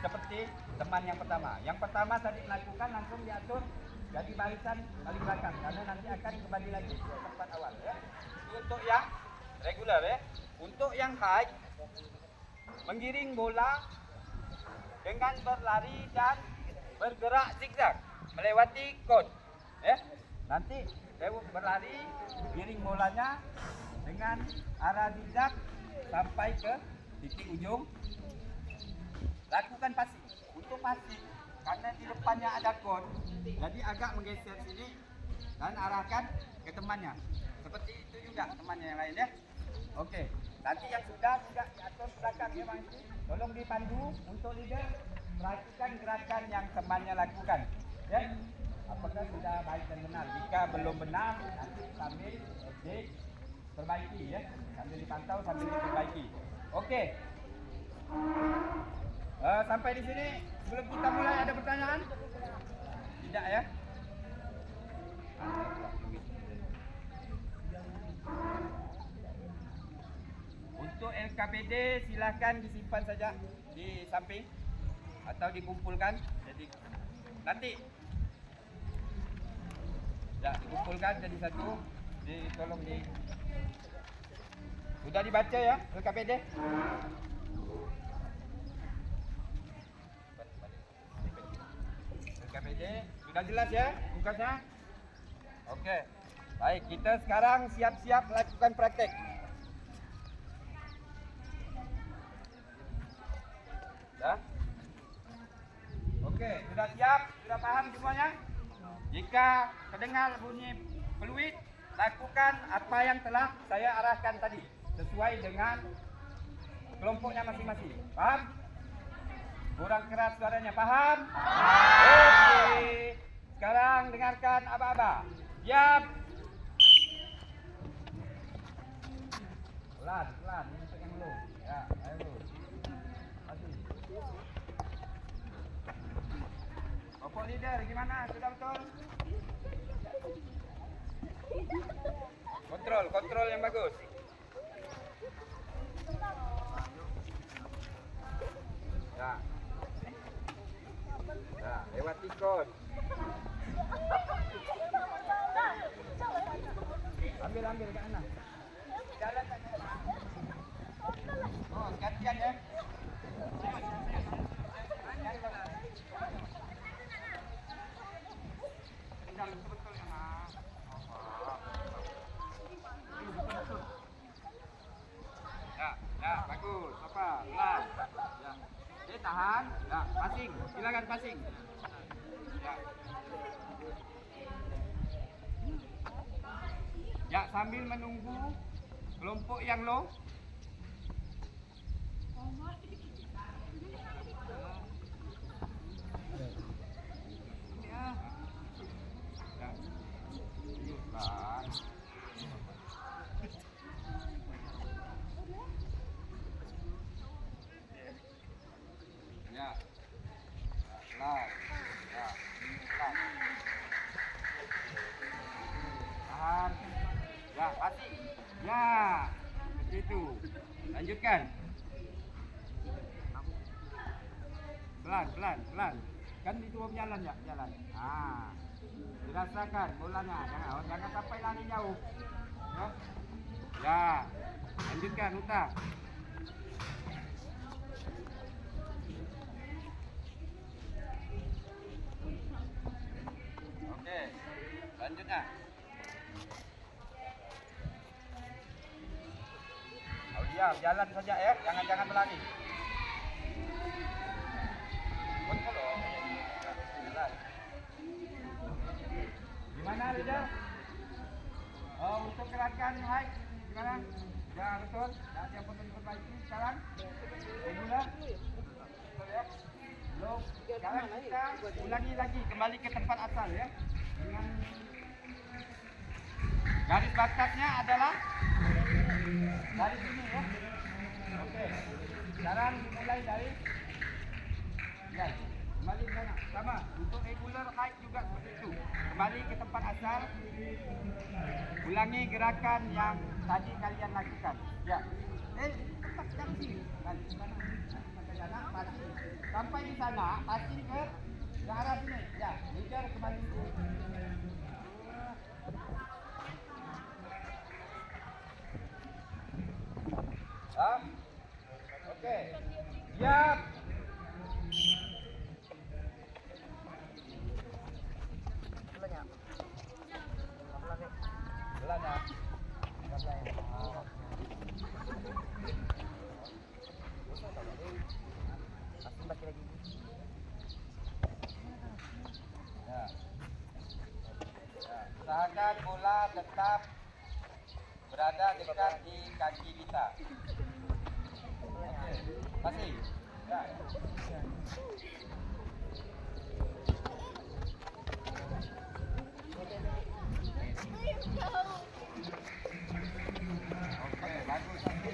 Speaker 3: seperti teman yang pertama. Yang pertama tadi lakukan langsung diatur jadi barisan paling belakang karena nanti akan kembali lagi ke tempat awal ya. Itu untuk yang regular ya. Untuk yang high menggiring bola dengan berlari dan bergerak zigzag melewati kon ya. Nanti berlari giring bolanya dengan arah zigzag sampai ke titik ujung. Lakukan passing. Untuk passing karena di depannya ada kon, jadi agak menggeser sini dan arahkan ke temannya. Seperti itu juga temannya yang lain ya. Oke. Nanti yang sudah diatur belakang ya Bang. Tolong dipandu untuk leader. Perhatikan gerakan yang temannya lakukan ya. Apakah sudah baik dan benar? Jika belum benar, nanti sambil perbaiki ya. Sambil dipantau, sambil diperbaiki. Oke. Sampai di sini sebelum kita mulai ada pertanyaan? Tidak ya? Untuk LKPD silakan disimpan saja di samping atau dikumpulkan. Jadi nanti ya dikumpulkan jadi satu. Tolong di sudah dibaca ya LKPD? LKPD sudah jelas ya tugasnya? Oke. Baik, kita sekarang siap-siap lakukan praktek. Ya. Oke, sudah siap? Sudah paham semuanya? Jika terdengar bunyi peluit, lakukan apa yang telah saya arahkan tadi sesuai dengan kelompoknya masing-masing. Paham? Kurang keras suaranya, paham? Oke. Sekarang dengarkan aba-aba. Siap. Pelan, untuk yang low. Ya, ayo. Masih. Bapak leader, gimana? Sudah betul? Kontrol yang bagus. Ya. Ya, lewat tikon. Ambil ke sana. Jalan ke sana. Oh, gantian ya. Betul ya, Mas. Ya, bagus. Apa? Pelan. Ya. Tahan. Ya, passing. Silakan passing. Ya. Ya, sambil menunggu kelompok yang low. Ya. Ya. Pelan. Ya. Pelan. Ya. Pelan. Tahan. Ya, passing. Ya. Begitu. Lanjutkan. Pelan. Kan itu jalan ya, jalan. Ah. Dirasakan bolanya, jangan sampai lari jauh. Ya. Lanjutkan, Uta. Oke. Lanjutnya. Diam, jalan saja ya, jangan berlari. Gimana leader? Untuk gerakan high gimana? Ya betul. Nanti yang perlu diperbaiki sekarang. Regular. Betul ya. Belum. Sekarang kita ulangi lagi kembali ke tempat asal ya. Dengan garis batasnya adalah dari sini ya. Oke. Sekarang dimulai dari ya. kembali ke sana. Sama, untuk regular height juga seperti itu. Kembali ke tempat asal. Ulangi gerakan yang tadi kalian lakukan. Ya. Tempat yang sini. Balik ke sana. Ke sana, passing. Sampai di sana, passing ke arah sini. Ya, leader kembali. Oke. Siap. Belanya. Ya. Usahakan bola tetap berada dekat di kaki kita. Oke. Masih. Ya. Oke, bagus Sakti.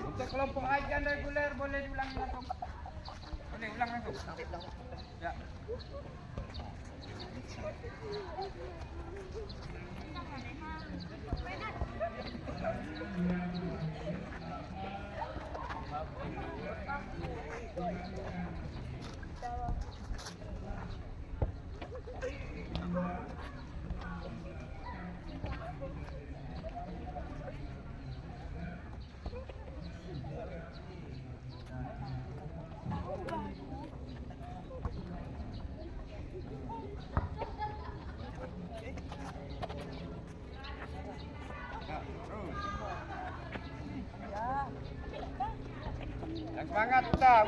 Speaker 3: Untuk kelompok high dan reguler boleh diulangi langsung. Boleh ulang langsung. Ya. Yang semangat, udah.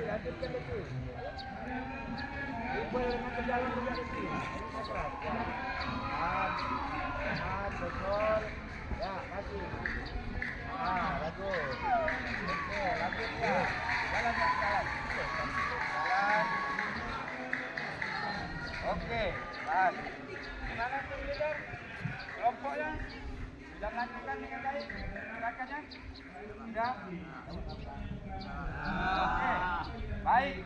Speaker 3: Lanjutkan lagi. Dribble dengan berjalan juga lagi. Tahan, betul. Ya, masih. Bagus. Oke, lanjut ya. Jalan. Jalan. Oke, tahan. Gimana tuh leader? Kelompoknya sudah melakukan dengan baik gerakannya? Sudah? Oke, baik.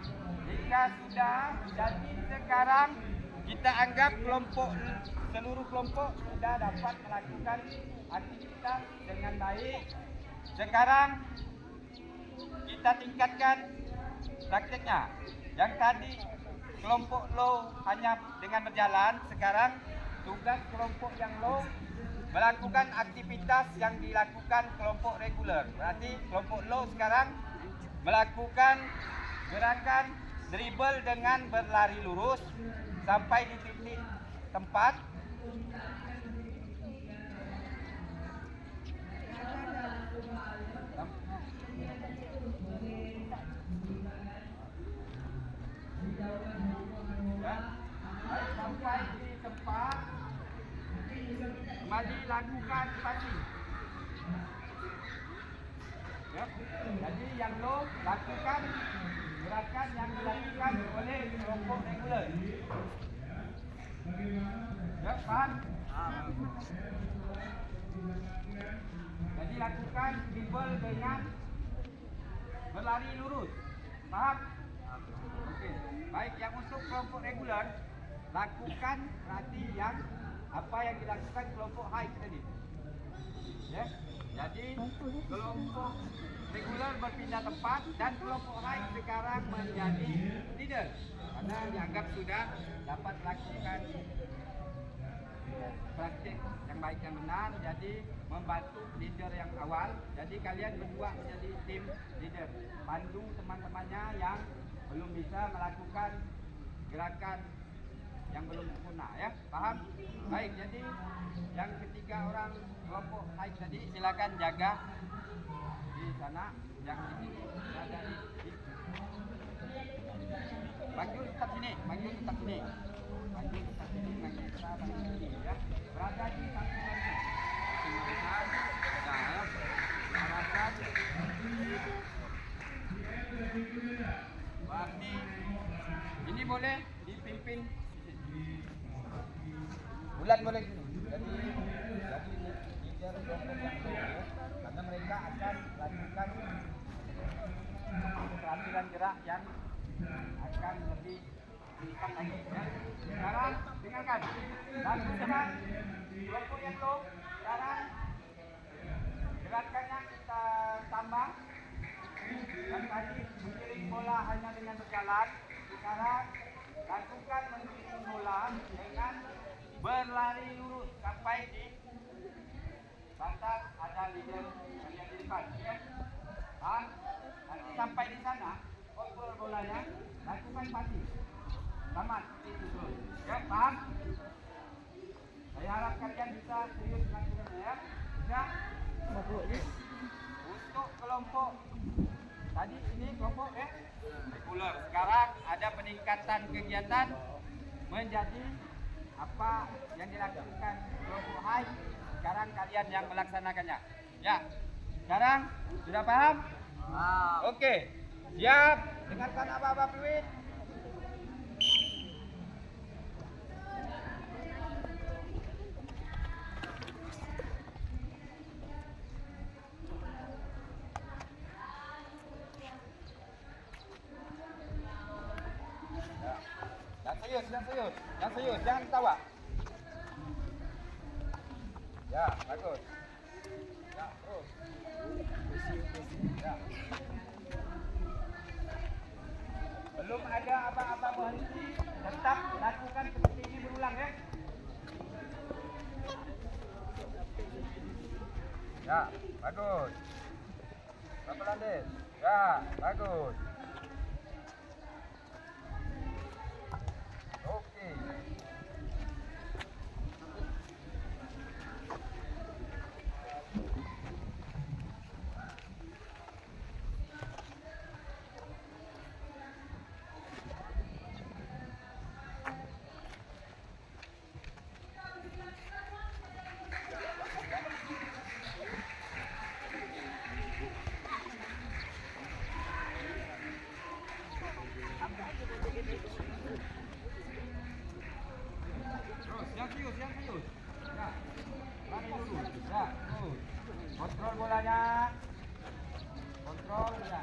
Speaker 3: Jika sudah, jadi sekarang kita anggap seluruh kelompok sudah dapat melakukan aktivitas dengan baik. Sekarang kita tingkatkan prakteknya. Yang tadi kelompok low hanya dengan berjalan, sekarang tugas kelompok yang low melakukan aktivitas yang dilakukan kelompok reguler. Berarti kelompok low sekarang melakukan gerakan dribble dengan berlari lurus sampai di titik tempat. Sampai di tempat, kembali lakukan passing. Ya. Jadi yang low lakukan gerakan yang dilakukan oleh kelompok reguler. Ya, paham? Jadi lakukan dribble dengan berlari lurus. Paham? Okey. Baik, yang untuk kelompok reguler lakukan berarti yang apa yang dilakukan kelompok high tadi. Ya. Jadi kelompok reguler berpindah tempat dan kelompok high sekarang menjadi leader karena dianggap sudah dapat melakukan praktik yang baik dan benar, jadi membantu leader yang awal. Jadi kalian berdua menjadi tim leader, pandu teman-temannya yang belum bisa melakukan gerakan yang belum sempurna, ya, paham? Baik, jadi yang ketiga orang kelompok high tadi silakan jaga di sana, yang di sini ada di Banjur tetap sini, Banjur tetap sini, Banjur tetap sini, Banjur tetap sini, ya, berada di samping lagi. Nah, arahkan. Berarti ini boleh dipimpin. Bulan boleh gini. Jadi leader kelompok yang lain, karena mereka akan lakukan keterampilan gerak yang akan lebih tingkat lagi. Ya. Sekarang dengarkan. Lakukan kelompok yang low. Sekarang gerakannya kita tambah. Dan tadi menggiring bola hanya dengan berjalan. Sekarang lakukan menggiring bola dengan berlari lurus sampai di batas ada leader yang di depan. Ya. Nanti sampai di sana, kontrol bolanya, lakukan pasti. Tamat, itu terus. Ya, paham? Saya harap kalian bisa serius melakukannya ya. Ya. Untuk kelompok tadi ini kelompok regular. Sekarang ada peningkatan kegiatan menjadi apa yang dilakukan kelompok high. Sekarang kalian yang melaksanakannya. Ya. Sekarang sudah paham? Oke. Siap. Dengarkan apa-apa fluid. Yang serius, jangan ketawa. Ya, bagus. Ya, terus. Ya. Belum ada apa-apa berhenti, tetap lakukan seperti ini berulang ya. Ya, bagus. Pelan-pelan deh. Ya, bagus. Oke. Terus, yang serius. Ya, lari dulu. Ya, terus. Kontrol bolanya. Kontrol, ya.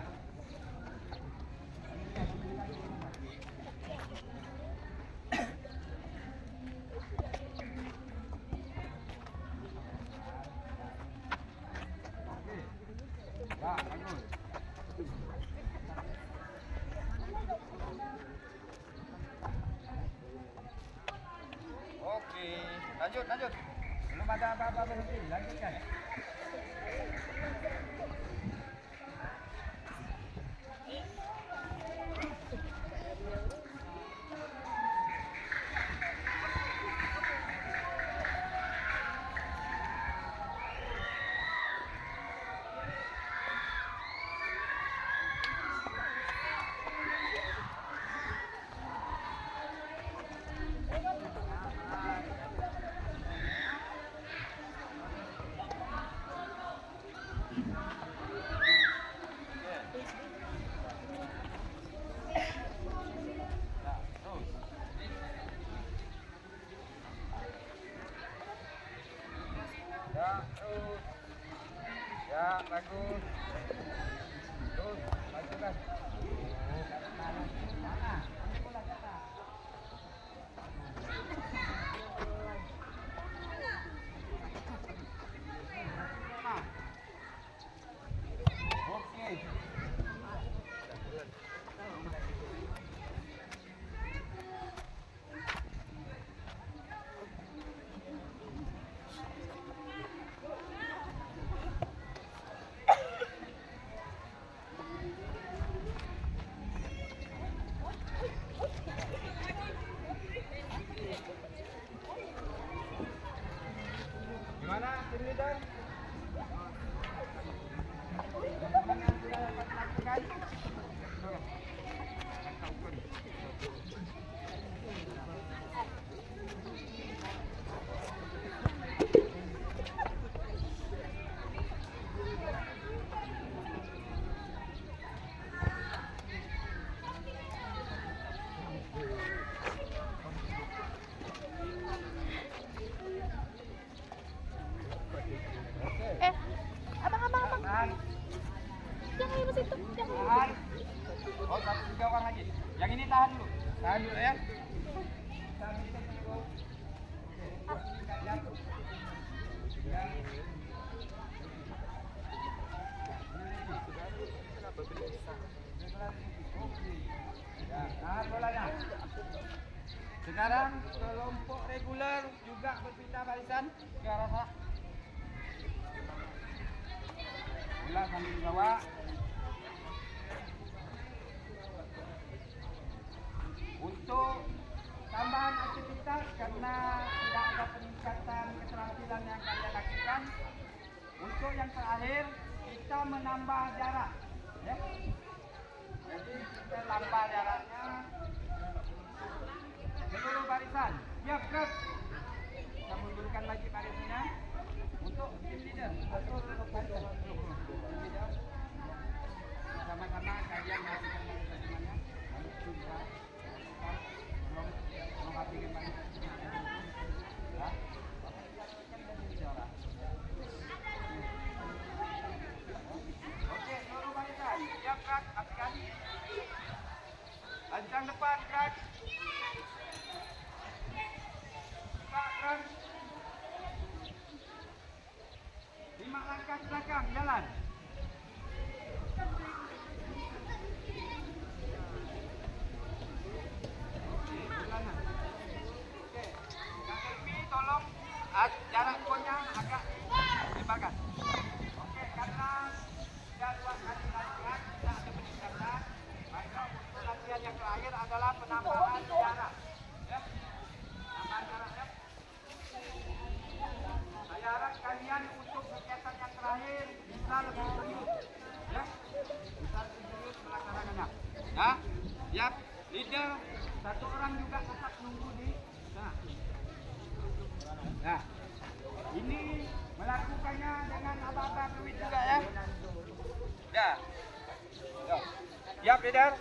Speaker 3: Oke. Ya, bagus. Oke, lanjut. Belum ada apa-apa berhenti, lanjutkan. Ya, terus. Ya, bagus. Terus, lanjutkan. Mana? Ambil bola ke atas. Oke. Ian. Kita meeting dulu. Oke, Kak Ian. Ya. Ya, tahan bolanya. Sekarang kelompok reguler juga berpindah barisan ke arah sana. Bola sambil dibawa. Untuk tambahan aktivitas karena tidak ada peningkatan keterampilan yang kalian lakukan. Untuk yang terakhir kita menambah jarak. Ya. Jadi kita tambah jaraknya. Seluruh barisan siap gerak. Kita mundurkan lagi barisannya untuk tim leader. Sama-sama kalian melakukan barisannya. Tolong hatikan barisan. Ya. Oke, seluruh barisan siap gerak. Hatikan. Lancang depan gerak. Gerak. 5 langkah ke belakang jalan. Oke, ulangan. Oke, Kak Elmi tolong jarak ponnya agak dilebarkan. Oke, karena sudah 2 kali latihan tidak ada peningkatan, maka untuk latihan yang terakhir adalah penambahan jarak. Ya, penambahan jarak ya. Saya harap kalian untuk kegiatan yang terakhir bisa lebih serius, ya, bisa lebih serius melaksanakannya. Ya, siap. Leader, 1 orang juga tetap nunggu di sana. Nah, ini melakukannya dengan abang-abang duit juga ya. Ya, siap leader.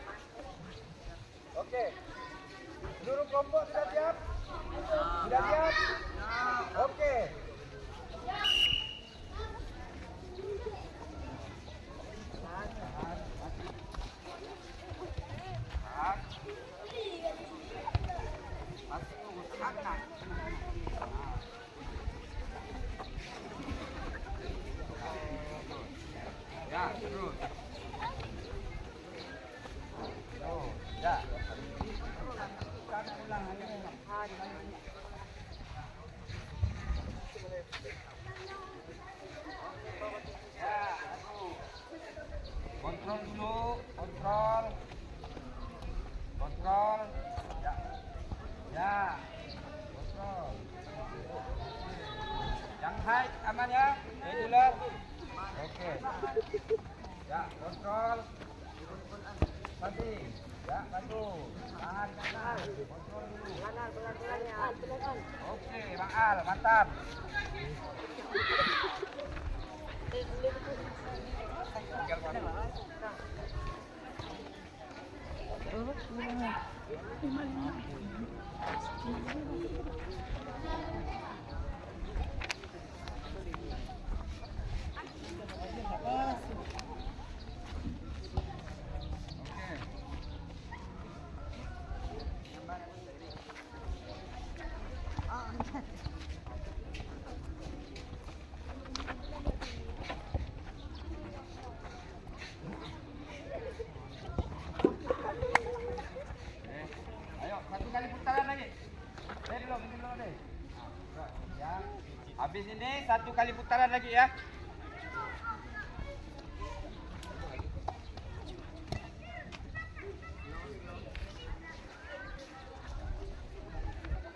Speaker 3: Oke, seluruh kelompok sudah siap? Sudah siap? Oke. Ya, terus. Ya. Kontrol dulu, kontrol. Kontrol. Ya. Ya. Kontrol. Yang high aman ya, regular. Oke. Ya, kontrol. Mati. Ya, bantu. Tahan, tahan. Kontrol dulu.
Speaker 2: Pelan-pelan ya.
Speaker 3: Oke, Bang Al, mantap. Tinggal ayo, 1 kali putaran lagi. Dulu deh. Ya. Habis ini 1 kali putaran lagi ya.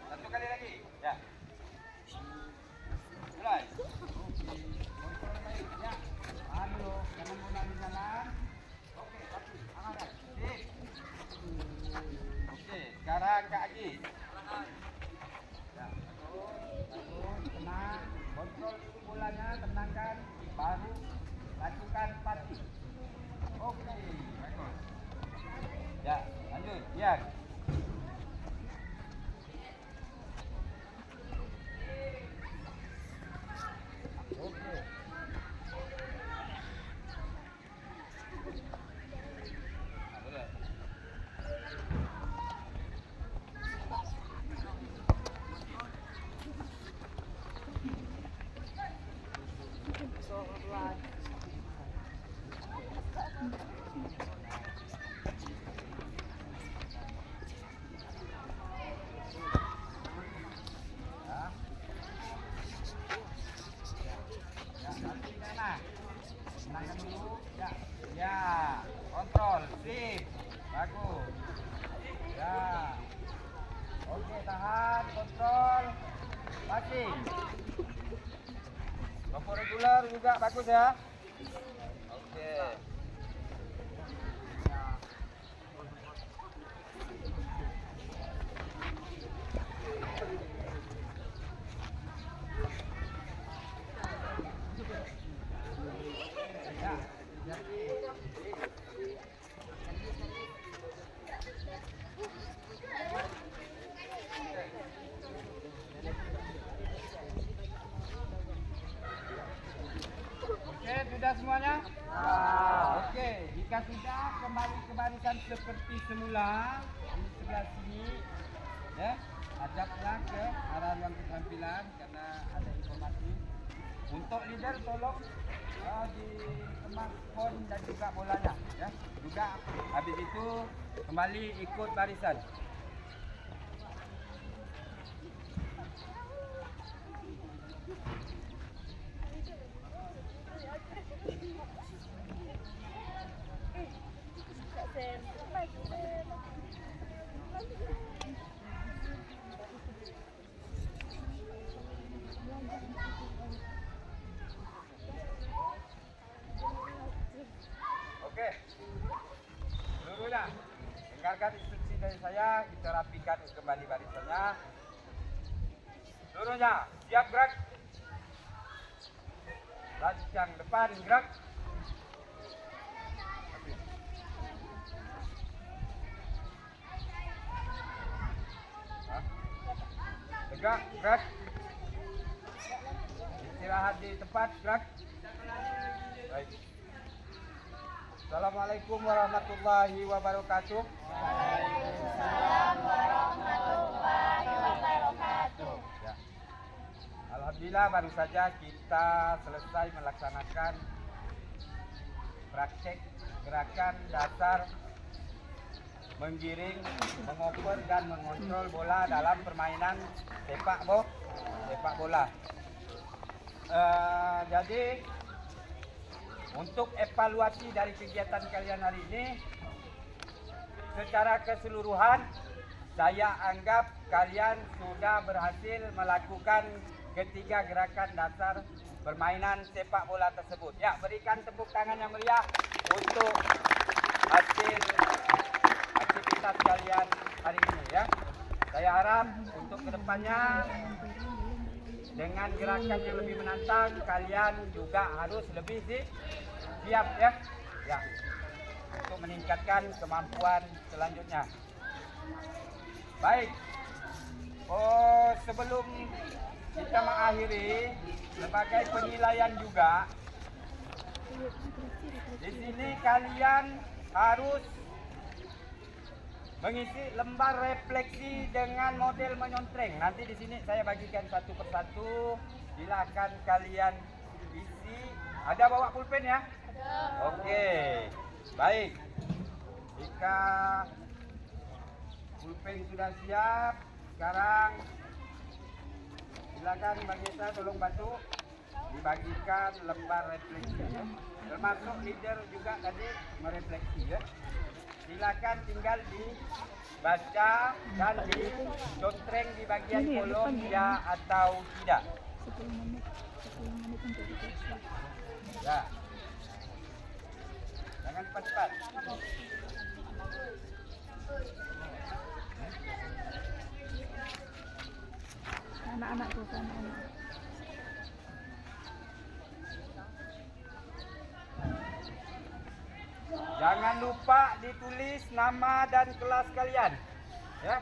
Speaker 3: Satu kali lagi. Ya. Mulai. Ya. Tahan dulu, jangan bola di jalan. Oke, satu. Angkat. Sip. Oke, sekarang Kak Agi. Ya. Tenang. Kontrol dulu bolanya, tenangkan. Baru lakukan pati. Oke, bagus. Ya, lanjut. Biar. Oke. Nah, boleh. Masih. Kelompok regular juga bagus ya. Oke. Oke, sudah semuanya? Oke, jika sudah kembali ke barisan seperti semula di sebelah sini, ya, hadaplah ke arah ruang keterampilan karena ada informasi. Untuk leader tolong dikemas pon dan juga bolanya, ya. Juga habis itu kembali ikut barisan. Oke, seluruhnya dengarkan instruksi dari saya, kita rapikan kembali barisannya. Seluruhnya siap gerak. Lancang depan gerak. Tegak gerak. Istirahat di tempat gerak. Baik. Assalamualaikum warahmatullahi wabarakatuh.
Speaker 2: Waalaikumsalam warahmatullahi wabarakatuh.
Speaker 3: Ya. Alhamdulillah baru saja kita selesai melaksanakan praktek gerakan dasar menggiring, mengoper dan mengontrol bola dalam permainan sepak bola. Jadi untuk evaluasi dari kegiatan kalian hari ini, secara keseluruhan saya anggap kalian sudah berhasil melakukan ketiga gerakan dasar permainan sepak bola tersebut. Ya, berikan tepuk tangan yang meriah untuk hasil aktivitas kalian hari ini ya. Saya harap untuk kedepannya dengan gerakan yang lebih menantang, kalian juga harus lebih siap ya. Ya. Untuk meningkatkan kemampuan selanjutnya. Baik. Sebelum kita mengakhiri, sebagai penilaian juga, di sini kalian harus mengisi lembar refleksi dengan model menyontreng. Nanti di sini saya bagikan satu persatu. Silakan kalian isi. Ada bawa pulpen ya? Oke. Baik. Jika pulpen sudah siap, sekarang silakan Mbak Gita tolong bantu dibagikan lembar refleksi ya. Termasuk leader juga tadi merefleksi ya. Silakan tinggal dibaca dan dicontreng di bagian kolom ya atau tidak.
Speaker 4: 10 menit untuk dikasih.
Speaker 3: Ya. Jangan cepat-cepat.
Speaker 4: Anak-anak tuh kan anak.
Speaker 3: Jangan lupa ditulis nama dan kelas kalian. Ya.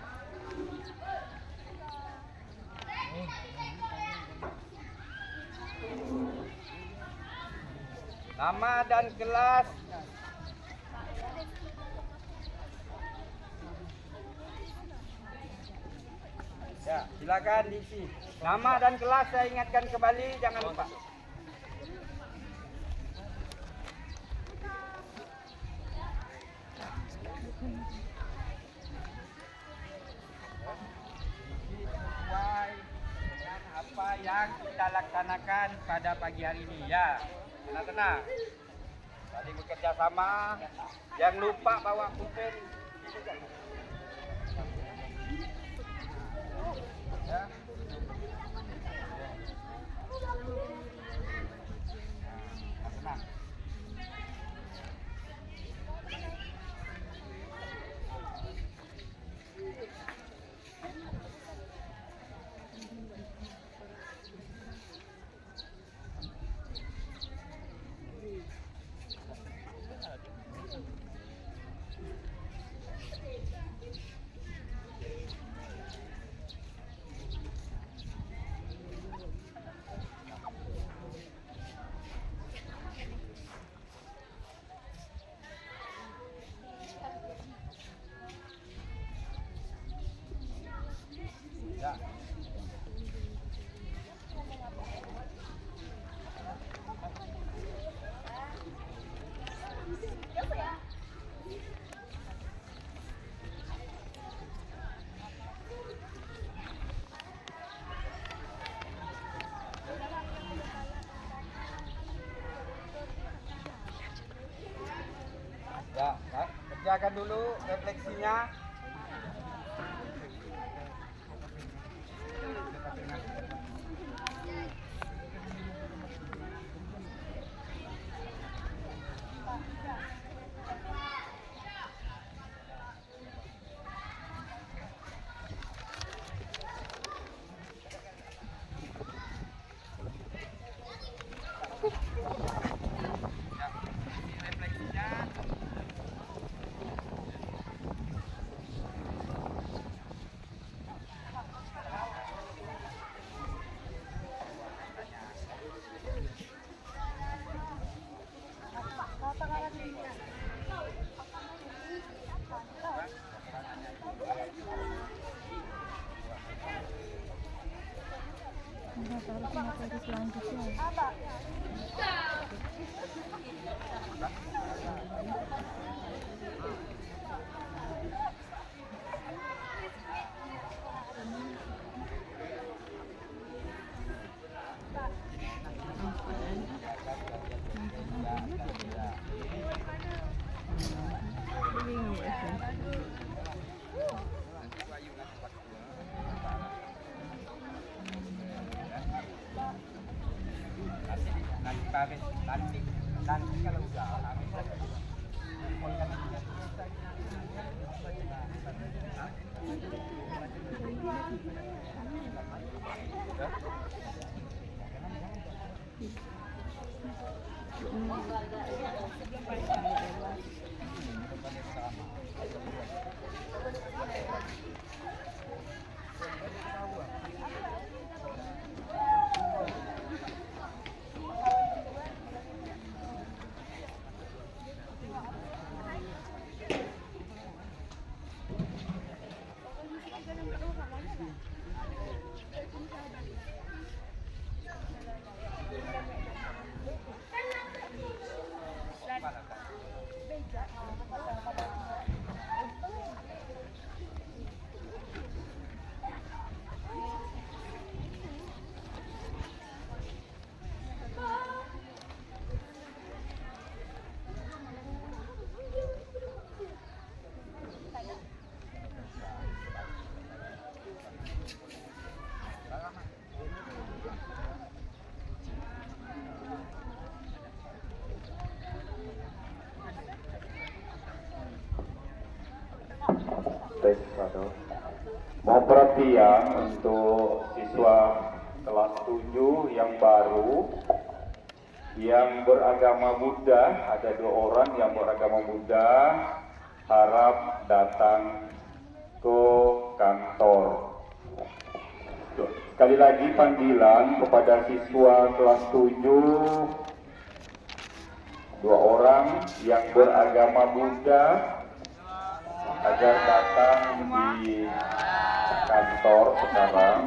Speaker 3: Nama dan kelas. Ya, silakan diisi. Nama dan kelas saya ingatkan kembali, jangan lupa. Sesuai dengan apa yang kita laksanakan pada pagi hari ini ya. Tenang-tenang. Tadi bekerja sama. Yang lupa bawa pulpen. Ya. Ya. Ya, kerjakan dulu refleksinya.
Speaker 4: Enggak tahu kenapa itu selanjutnya.
Speaker 3: Nanti kalau udah habis kumpulkan aja.
Speaker 5: Mohon perhatian untuk siswa kelas 7 yang baru yang beragama Buddha, ada 2 orang yang beragama Buddha, harap datang ke kantor. Sekali lagi panggilan kepada siswa kelas 7, 2 orang yang beragama Buddha agar datang di kantor sekarang.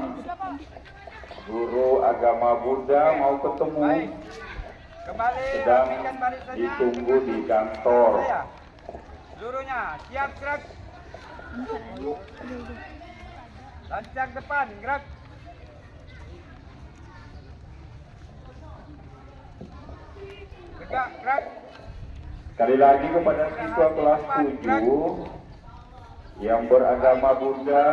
Speaker 5: Guru agama Buddha mau ketemu,
Speaker 3: Kembali
Speaker 5: sedang
Speaker 3: rapikan barisannya.
Speaker 5: ditunggu di kantor.
Speaker 3: Seluruhnya siap gerak. Lancang depan gerak. Tegak gerak.
Speaker 5: Sekali lagi kepada siswa kelas 7 yang beragama Buddha,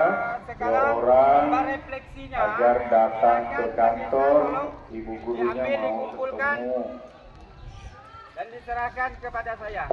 Speaker 5: 2 orang
Speaker 3: refleksinya
Speaker 5: agar datang ke kantor. Ibu gurunya mau ketemu.
Speaker 3: dan diserahkan kepada saya.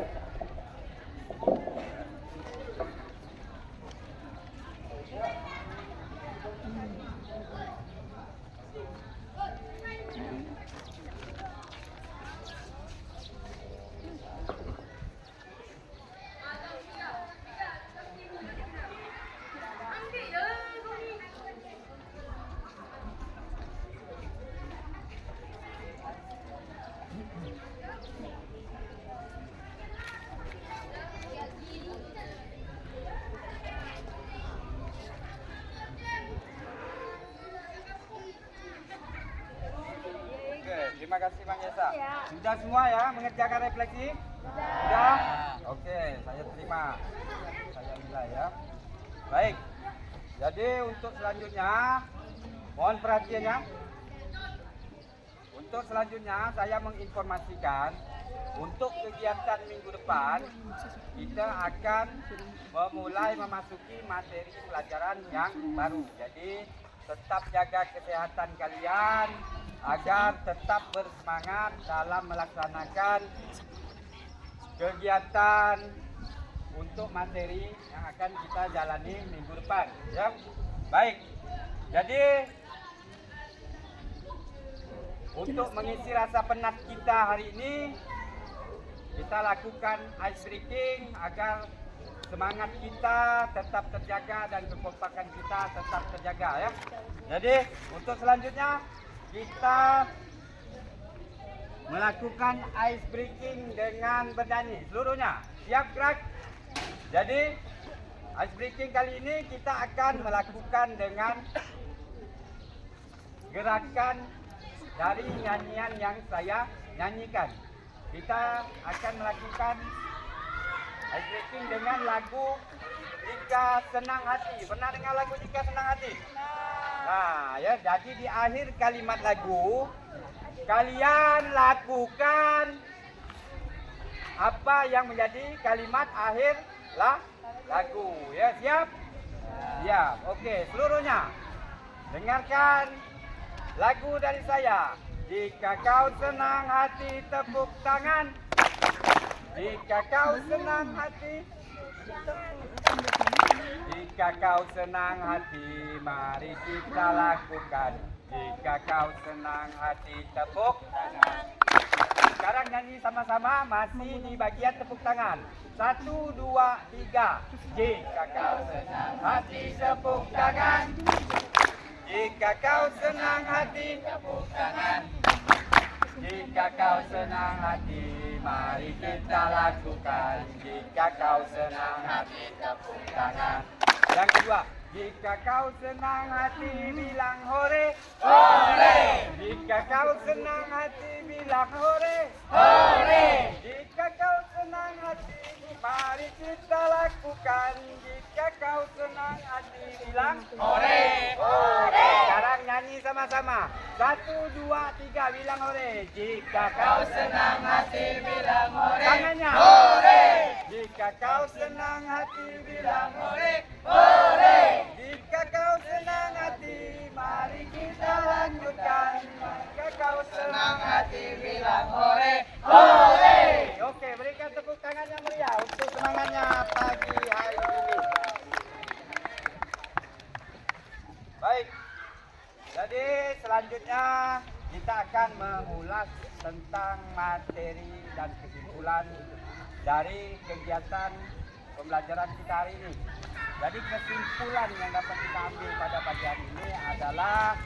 Speaker 3: Terima kasih Bang Yesa. Sudah semua ya mengerjakan refleksi? Sudah? Oke, saya terima. Saya nilai ya. Baik. Jadi untuk selanjutnya mohon perhatiannya. Untuk selanjutnya saya menginformasikan untuk kegiatan minggu depan kita akan memulai memasuki materi pelajaran yang baru. Jadi tetap jaga kesehatan kalian agar tetap bersemangat dalam melaksanakan kegiatan untuk materi yang akan kita jalani minggu depan ya. Baik. Jadi untuk mengisi rasa penat kita hari ini kita lakukan ice breaking agar semangat kita tetap terjaga dan kekompakan kita tetap terjaga ya. Jadi untuk selanjutnya kita melakukan ice breaking dengan bernyanyi seluruhnya. Siap gerak? Jadi ice breaking kali ini kita akan melakukan dengan gerakan dari nyanyian yang saya nyanyikan. Kita akan melakukan ice breaking dengan lagu Jika Senang Hati. Pernah dengar lagu Jika Senang Hati? Nah, ya, jadi di akhir kalimat lagu kalian lakukan apa yang menjadi kalimat akhir lagu. Ya, siap? Siap. Oke, seluruhnya dengarkan lagu dari saya. Jika kau senang hati tepuk tangan. Jika kau senang hati. Jika kau senang hati mari kita lakukan. Jika kau senang hati tepuk tangan. Sekarang nyanyi sama-sama masih di bagian tepuk tangan. 1, 2, 3. Jika kau senang hati tepuk tangan. Jika kau senang hati tepuk tangan. Jika kau senang hati mari kita lakukan. Jika kau senang hati tepuk tangan. Yang kedua, jika kau senang hati bilang hore. Hore. Jika kau senang hati bilang hore. Hore. Jika kau senang hati mari kita lakukan. Jika kau senang hati bilang hore. Hore. Sekarang nyanyi sama-sama. 1, 2, 3 bilang hore. Jika kau senang hati bilang hore. Tangannya. Hore. Jika kau senang hati bilang hore. Hore. Jika kau senang hati mari kita lanjutkan. Jika kau senang hati bilang hore. Hore. Oke, berikan tepuk tangan yang meriah untuk semangatnya pagi hari ini. Baik. Jadi selanjutnya kita akan mengulas tentang materi dan kesimpulan dari kegiatan pembelajaran kita hari ini. Jadi kesimpulan yang dapat kita ambil pada pagi hari ini adalah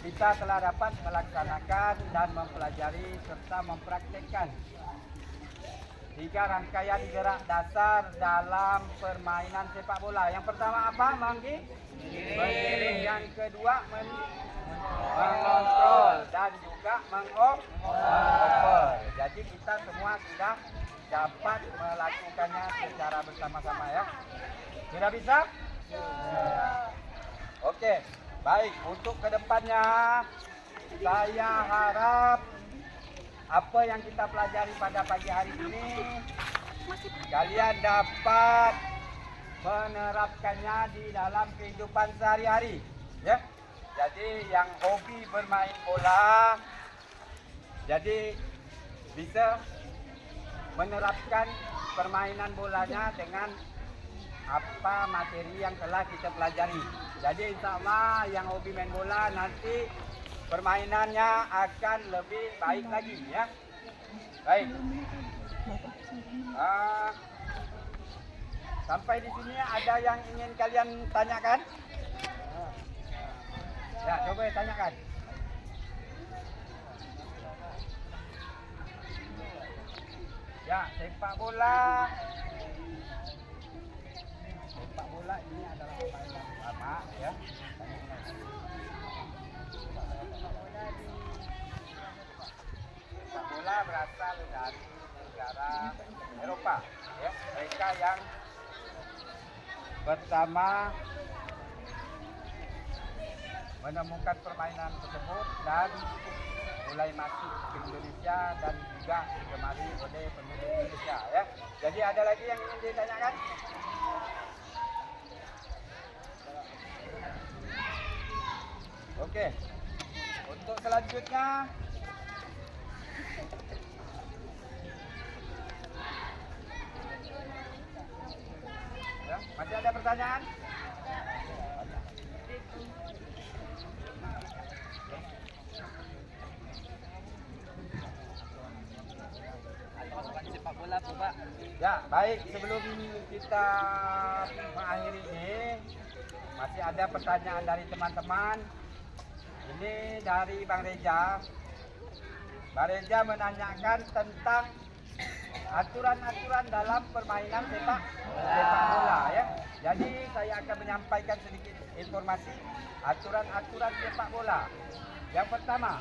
Speaker 3: kita telah dapat melaksanakan dan mempelajari serta mempraktekkan 3 rangkaian gerak dasar dalam permainan sepak bola. Yang pertama apa, Manggi? Berdiri. Yang kedua mengontrol dan juga mengoper. Jadi kita semua sudah dapat melakukannya secara bersama-sama ya. Sudah bisa? Oke, baik. Untuk kedepannya saya harap apa yang kita pelajari pada pagi hari ini kalian dapat menerapkannya di dalam kehidupan sehari-hari ya. Jadi yang hobi bermain bola jadi bisa menerapkan permainan bolanya dengan apa materi yang telah kita pelajari. Jadi insya Allah yang hobi main bola nanti permainannya akan lebih baik lagi ya. Baik. Sampai di sini ada yang ingin kalian tanyakan? Ya, coba tanyakan. Ya, sepak bola. Sepak bola ini adalah permainan utama ya. Sepak bola di adalah berasal dari negara Eropa, ya. Mereka yang pertama menemukan permainan tersebut dan mulai masuk ke Indonesia dan juga digemari oleh penduduk Indonesia, ya. Jadi ada lagi yang ingin ditanyakan? Oke. Untuk selanjutnya ya, masih ada pertanyaan? Ya, baik, sebelum kita mengakhiri ini masih ada pertanyaan dari teman-teman. Ini dari Bang Reja. Bang Reja menanyakan tentang aturan-aturan dalam permainan sepak bola, ya. Jadi saya akan menyampaikan sedikit informasi aturan-aturan sepak bola. Yang pertama,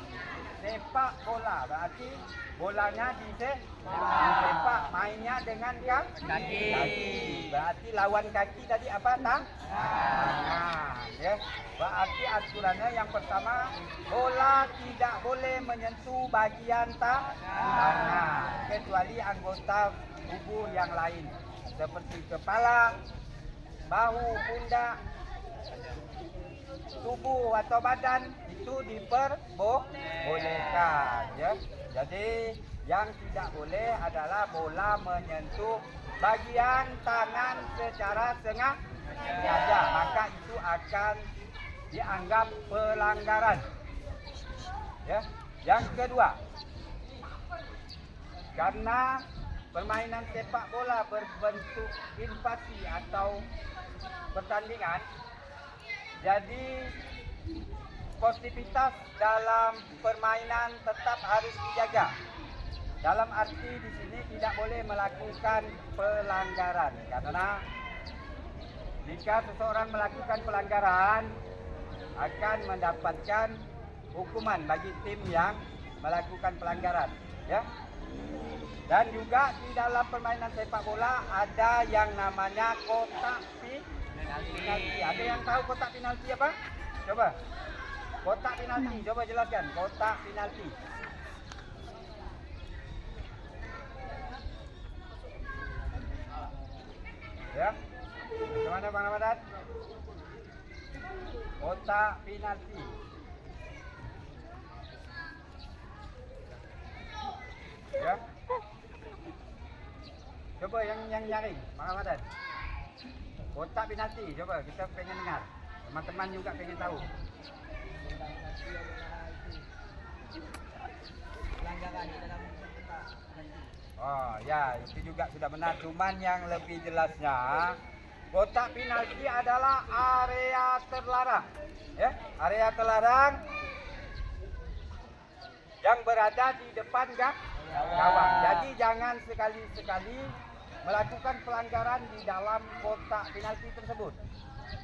Speaker 3: sepak bola berarti bolanya disepak, mainnya dengan kaki. Berarti lawan kaki tadi apa? Tangan, ya. Berarti aturannya yang pertama, bola tidak boleh menyentuh bagian tangan kecuali anggota tubuh yang lain seperti kepala, bahu, pundak, tubuh atau badan itu diperbolehkan, ya. Jadi yang tidak boleh adalah bola menyentuh bagian tangan secara sengaja, maka itu akan dianggap pelanggaran, ya. Yang kedua, karena permainan sepak bola berbentuk invasi atau pertandingan, jadi sportivitas dalam permainan tetap harus dijaga. Dalam arti di sini tidak boleh melakukan pelanggaran, karena jika seseorang melakukan pelanggaran akan mendapatkan hukuman bagi tim yang melakukan pelanggaran, ya. Dan juga di dalam permainan sepak bola ada yang namanya kotak penalti. Ada yang tahu kotak penalti apa? Coba. Kotak penalti, coba jelaskan kotak penalti. Ya. Bagaimana Bang Ramadan? Kotak penalti. Ya. Coba yang nyaring, Bang Ramadan. Kotak penalti, coba kita pengen dengar. Teman-teman juga pengen tahu. Pelanggaran di dalam kotak penalti. Oh ya, itu juga sudah benar. Cuman yang lebih jelasnya, kotak penalti adalah area terlarang, ya, area terlarang yang berada di depan gawang. Jadi jangan sekali-sekali melakukan pelanggaran di dalam kotak penalti tersebut.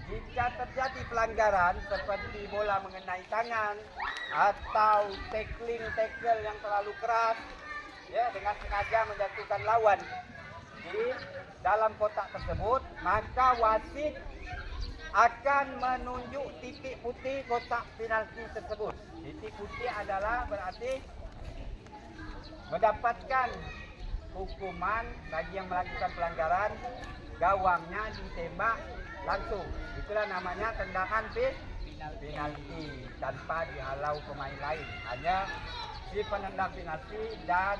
Speaker 3: Jika terjadi pelanggaran seperti bola mengenai tangan atau tackle yang terlalu keras, ya, dengan sengaja menjatuhkan lawan di dalam kotak tersebut, maka wasit akan menunjuk titik putih kotak penalti tersebut. Titik putih adalah berarti mendapatkan hukuman bagi yang melakukan pelanggaran, gawangnya ditembak langsung. Itulah namanya tendangan penalti tanpa dihalau pemain lain. Hanya si penendang penalti dan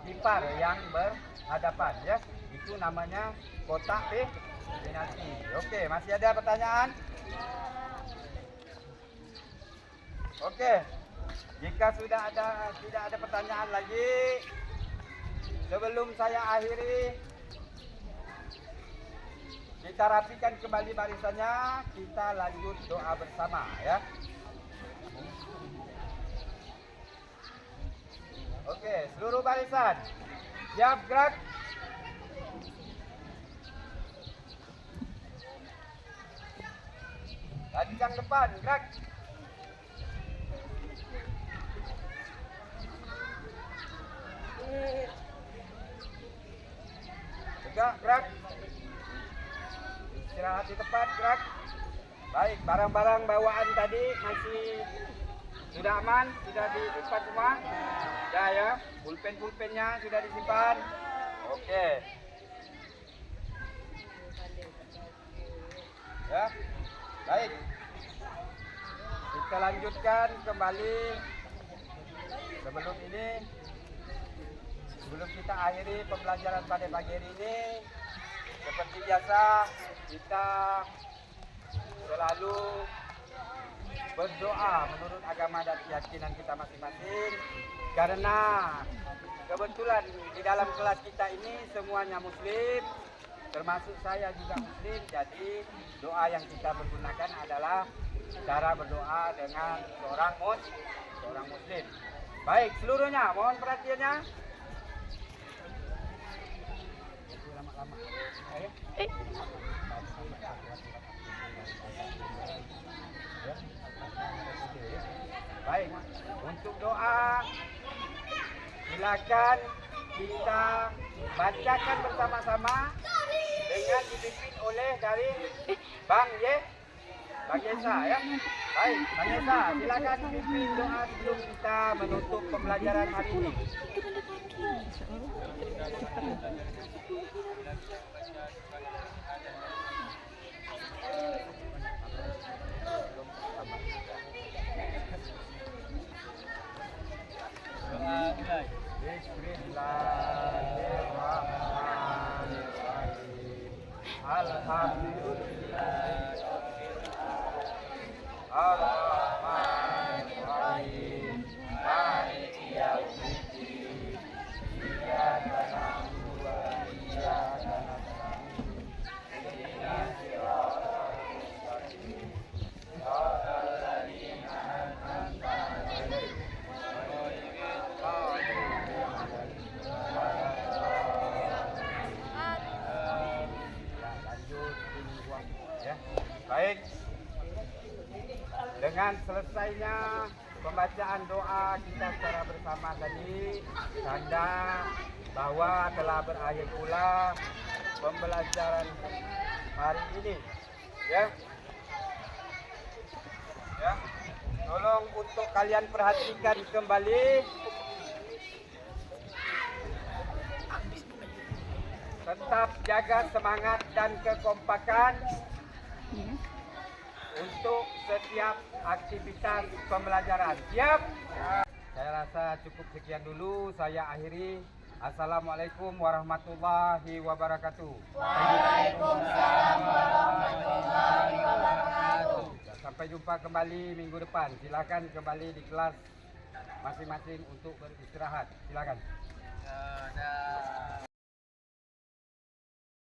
Speaker 3: kiper yang berhadapan, ya. Itu namanya kotak penalti. Oke, masih ada pertanyaan? Oke. Jika sudah tidak ada pertanyaan lagi, sebelum saya akhiri, kita rapikan kembali barisannya, kita lanjut doa bersama, ya. Oke, seluruh barisan siap gerak. Lanjutkan depan, gerak. Tegak, gerak. Istirahat di tempat, gerak. Baik, barang-barang bawaan tadi masih sudah aman, sudah disimpan semua. Sudah ya, pulpen-pulpennya sudah disimpan. Oke. Ya, baik. Kita lanjutkan kembali. Sebelum kita akhiri pembelajaran pada pagi hari ini, seperti biasa kita selalu berdoa menurut agama dan keyakinan kita masing-masing, karena kebetulan di dalam kelas kita ini semuanya muslim, termasuk saya juga muslim. Jadi doa yang kita pergunakan adalah cara berdoa dengan seorang muslim. Baik, seluruhnya mohon perhatiannya. Lama-lama. Ayo. Baik, untuk doa silakan kita bacakan bersama-sama dengan dipimpin oleh dari Bang Yesa ya. Baik, Bang Yesa, silakan pimpin doa sebelum kita menutup pembelajaran hari ini. Bismillahirrahmanirrahim. Alhamdulillah. Ar-Rahmanir-Rahim. Maliki yaumiddin. Iyyaka na'budu wa iyyaka nasta'in. Ihdinas siratal mustaqim. Siratal ladzina an'amta 'alaihim. Baik, dengan selesainya pembacaan doa kita secara bersama tadi, tanda bahwa telah berakhir pula pembelajaran hari ini. Ya, tolong untuk kalian perhatikan kembali. Tetap jaga semangat dan kekompakan untuk setiap aktivitas pembelajaran. Siap? Saya rasa cukup sekian dulu. Saya akhiri. Assalamualaikum warahmatullahi wabarakatuh.
Speaker 2: Waalaikumsalam warahmatullahi wabarakatuh.
Speaker 3: Sampai jumpa kembali minggu depan. Silakan kembali di kelas masing-masing untuk beristirahat. Silakan.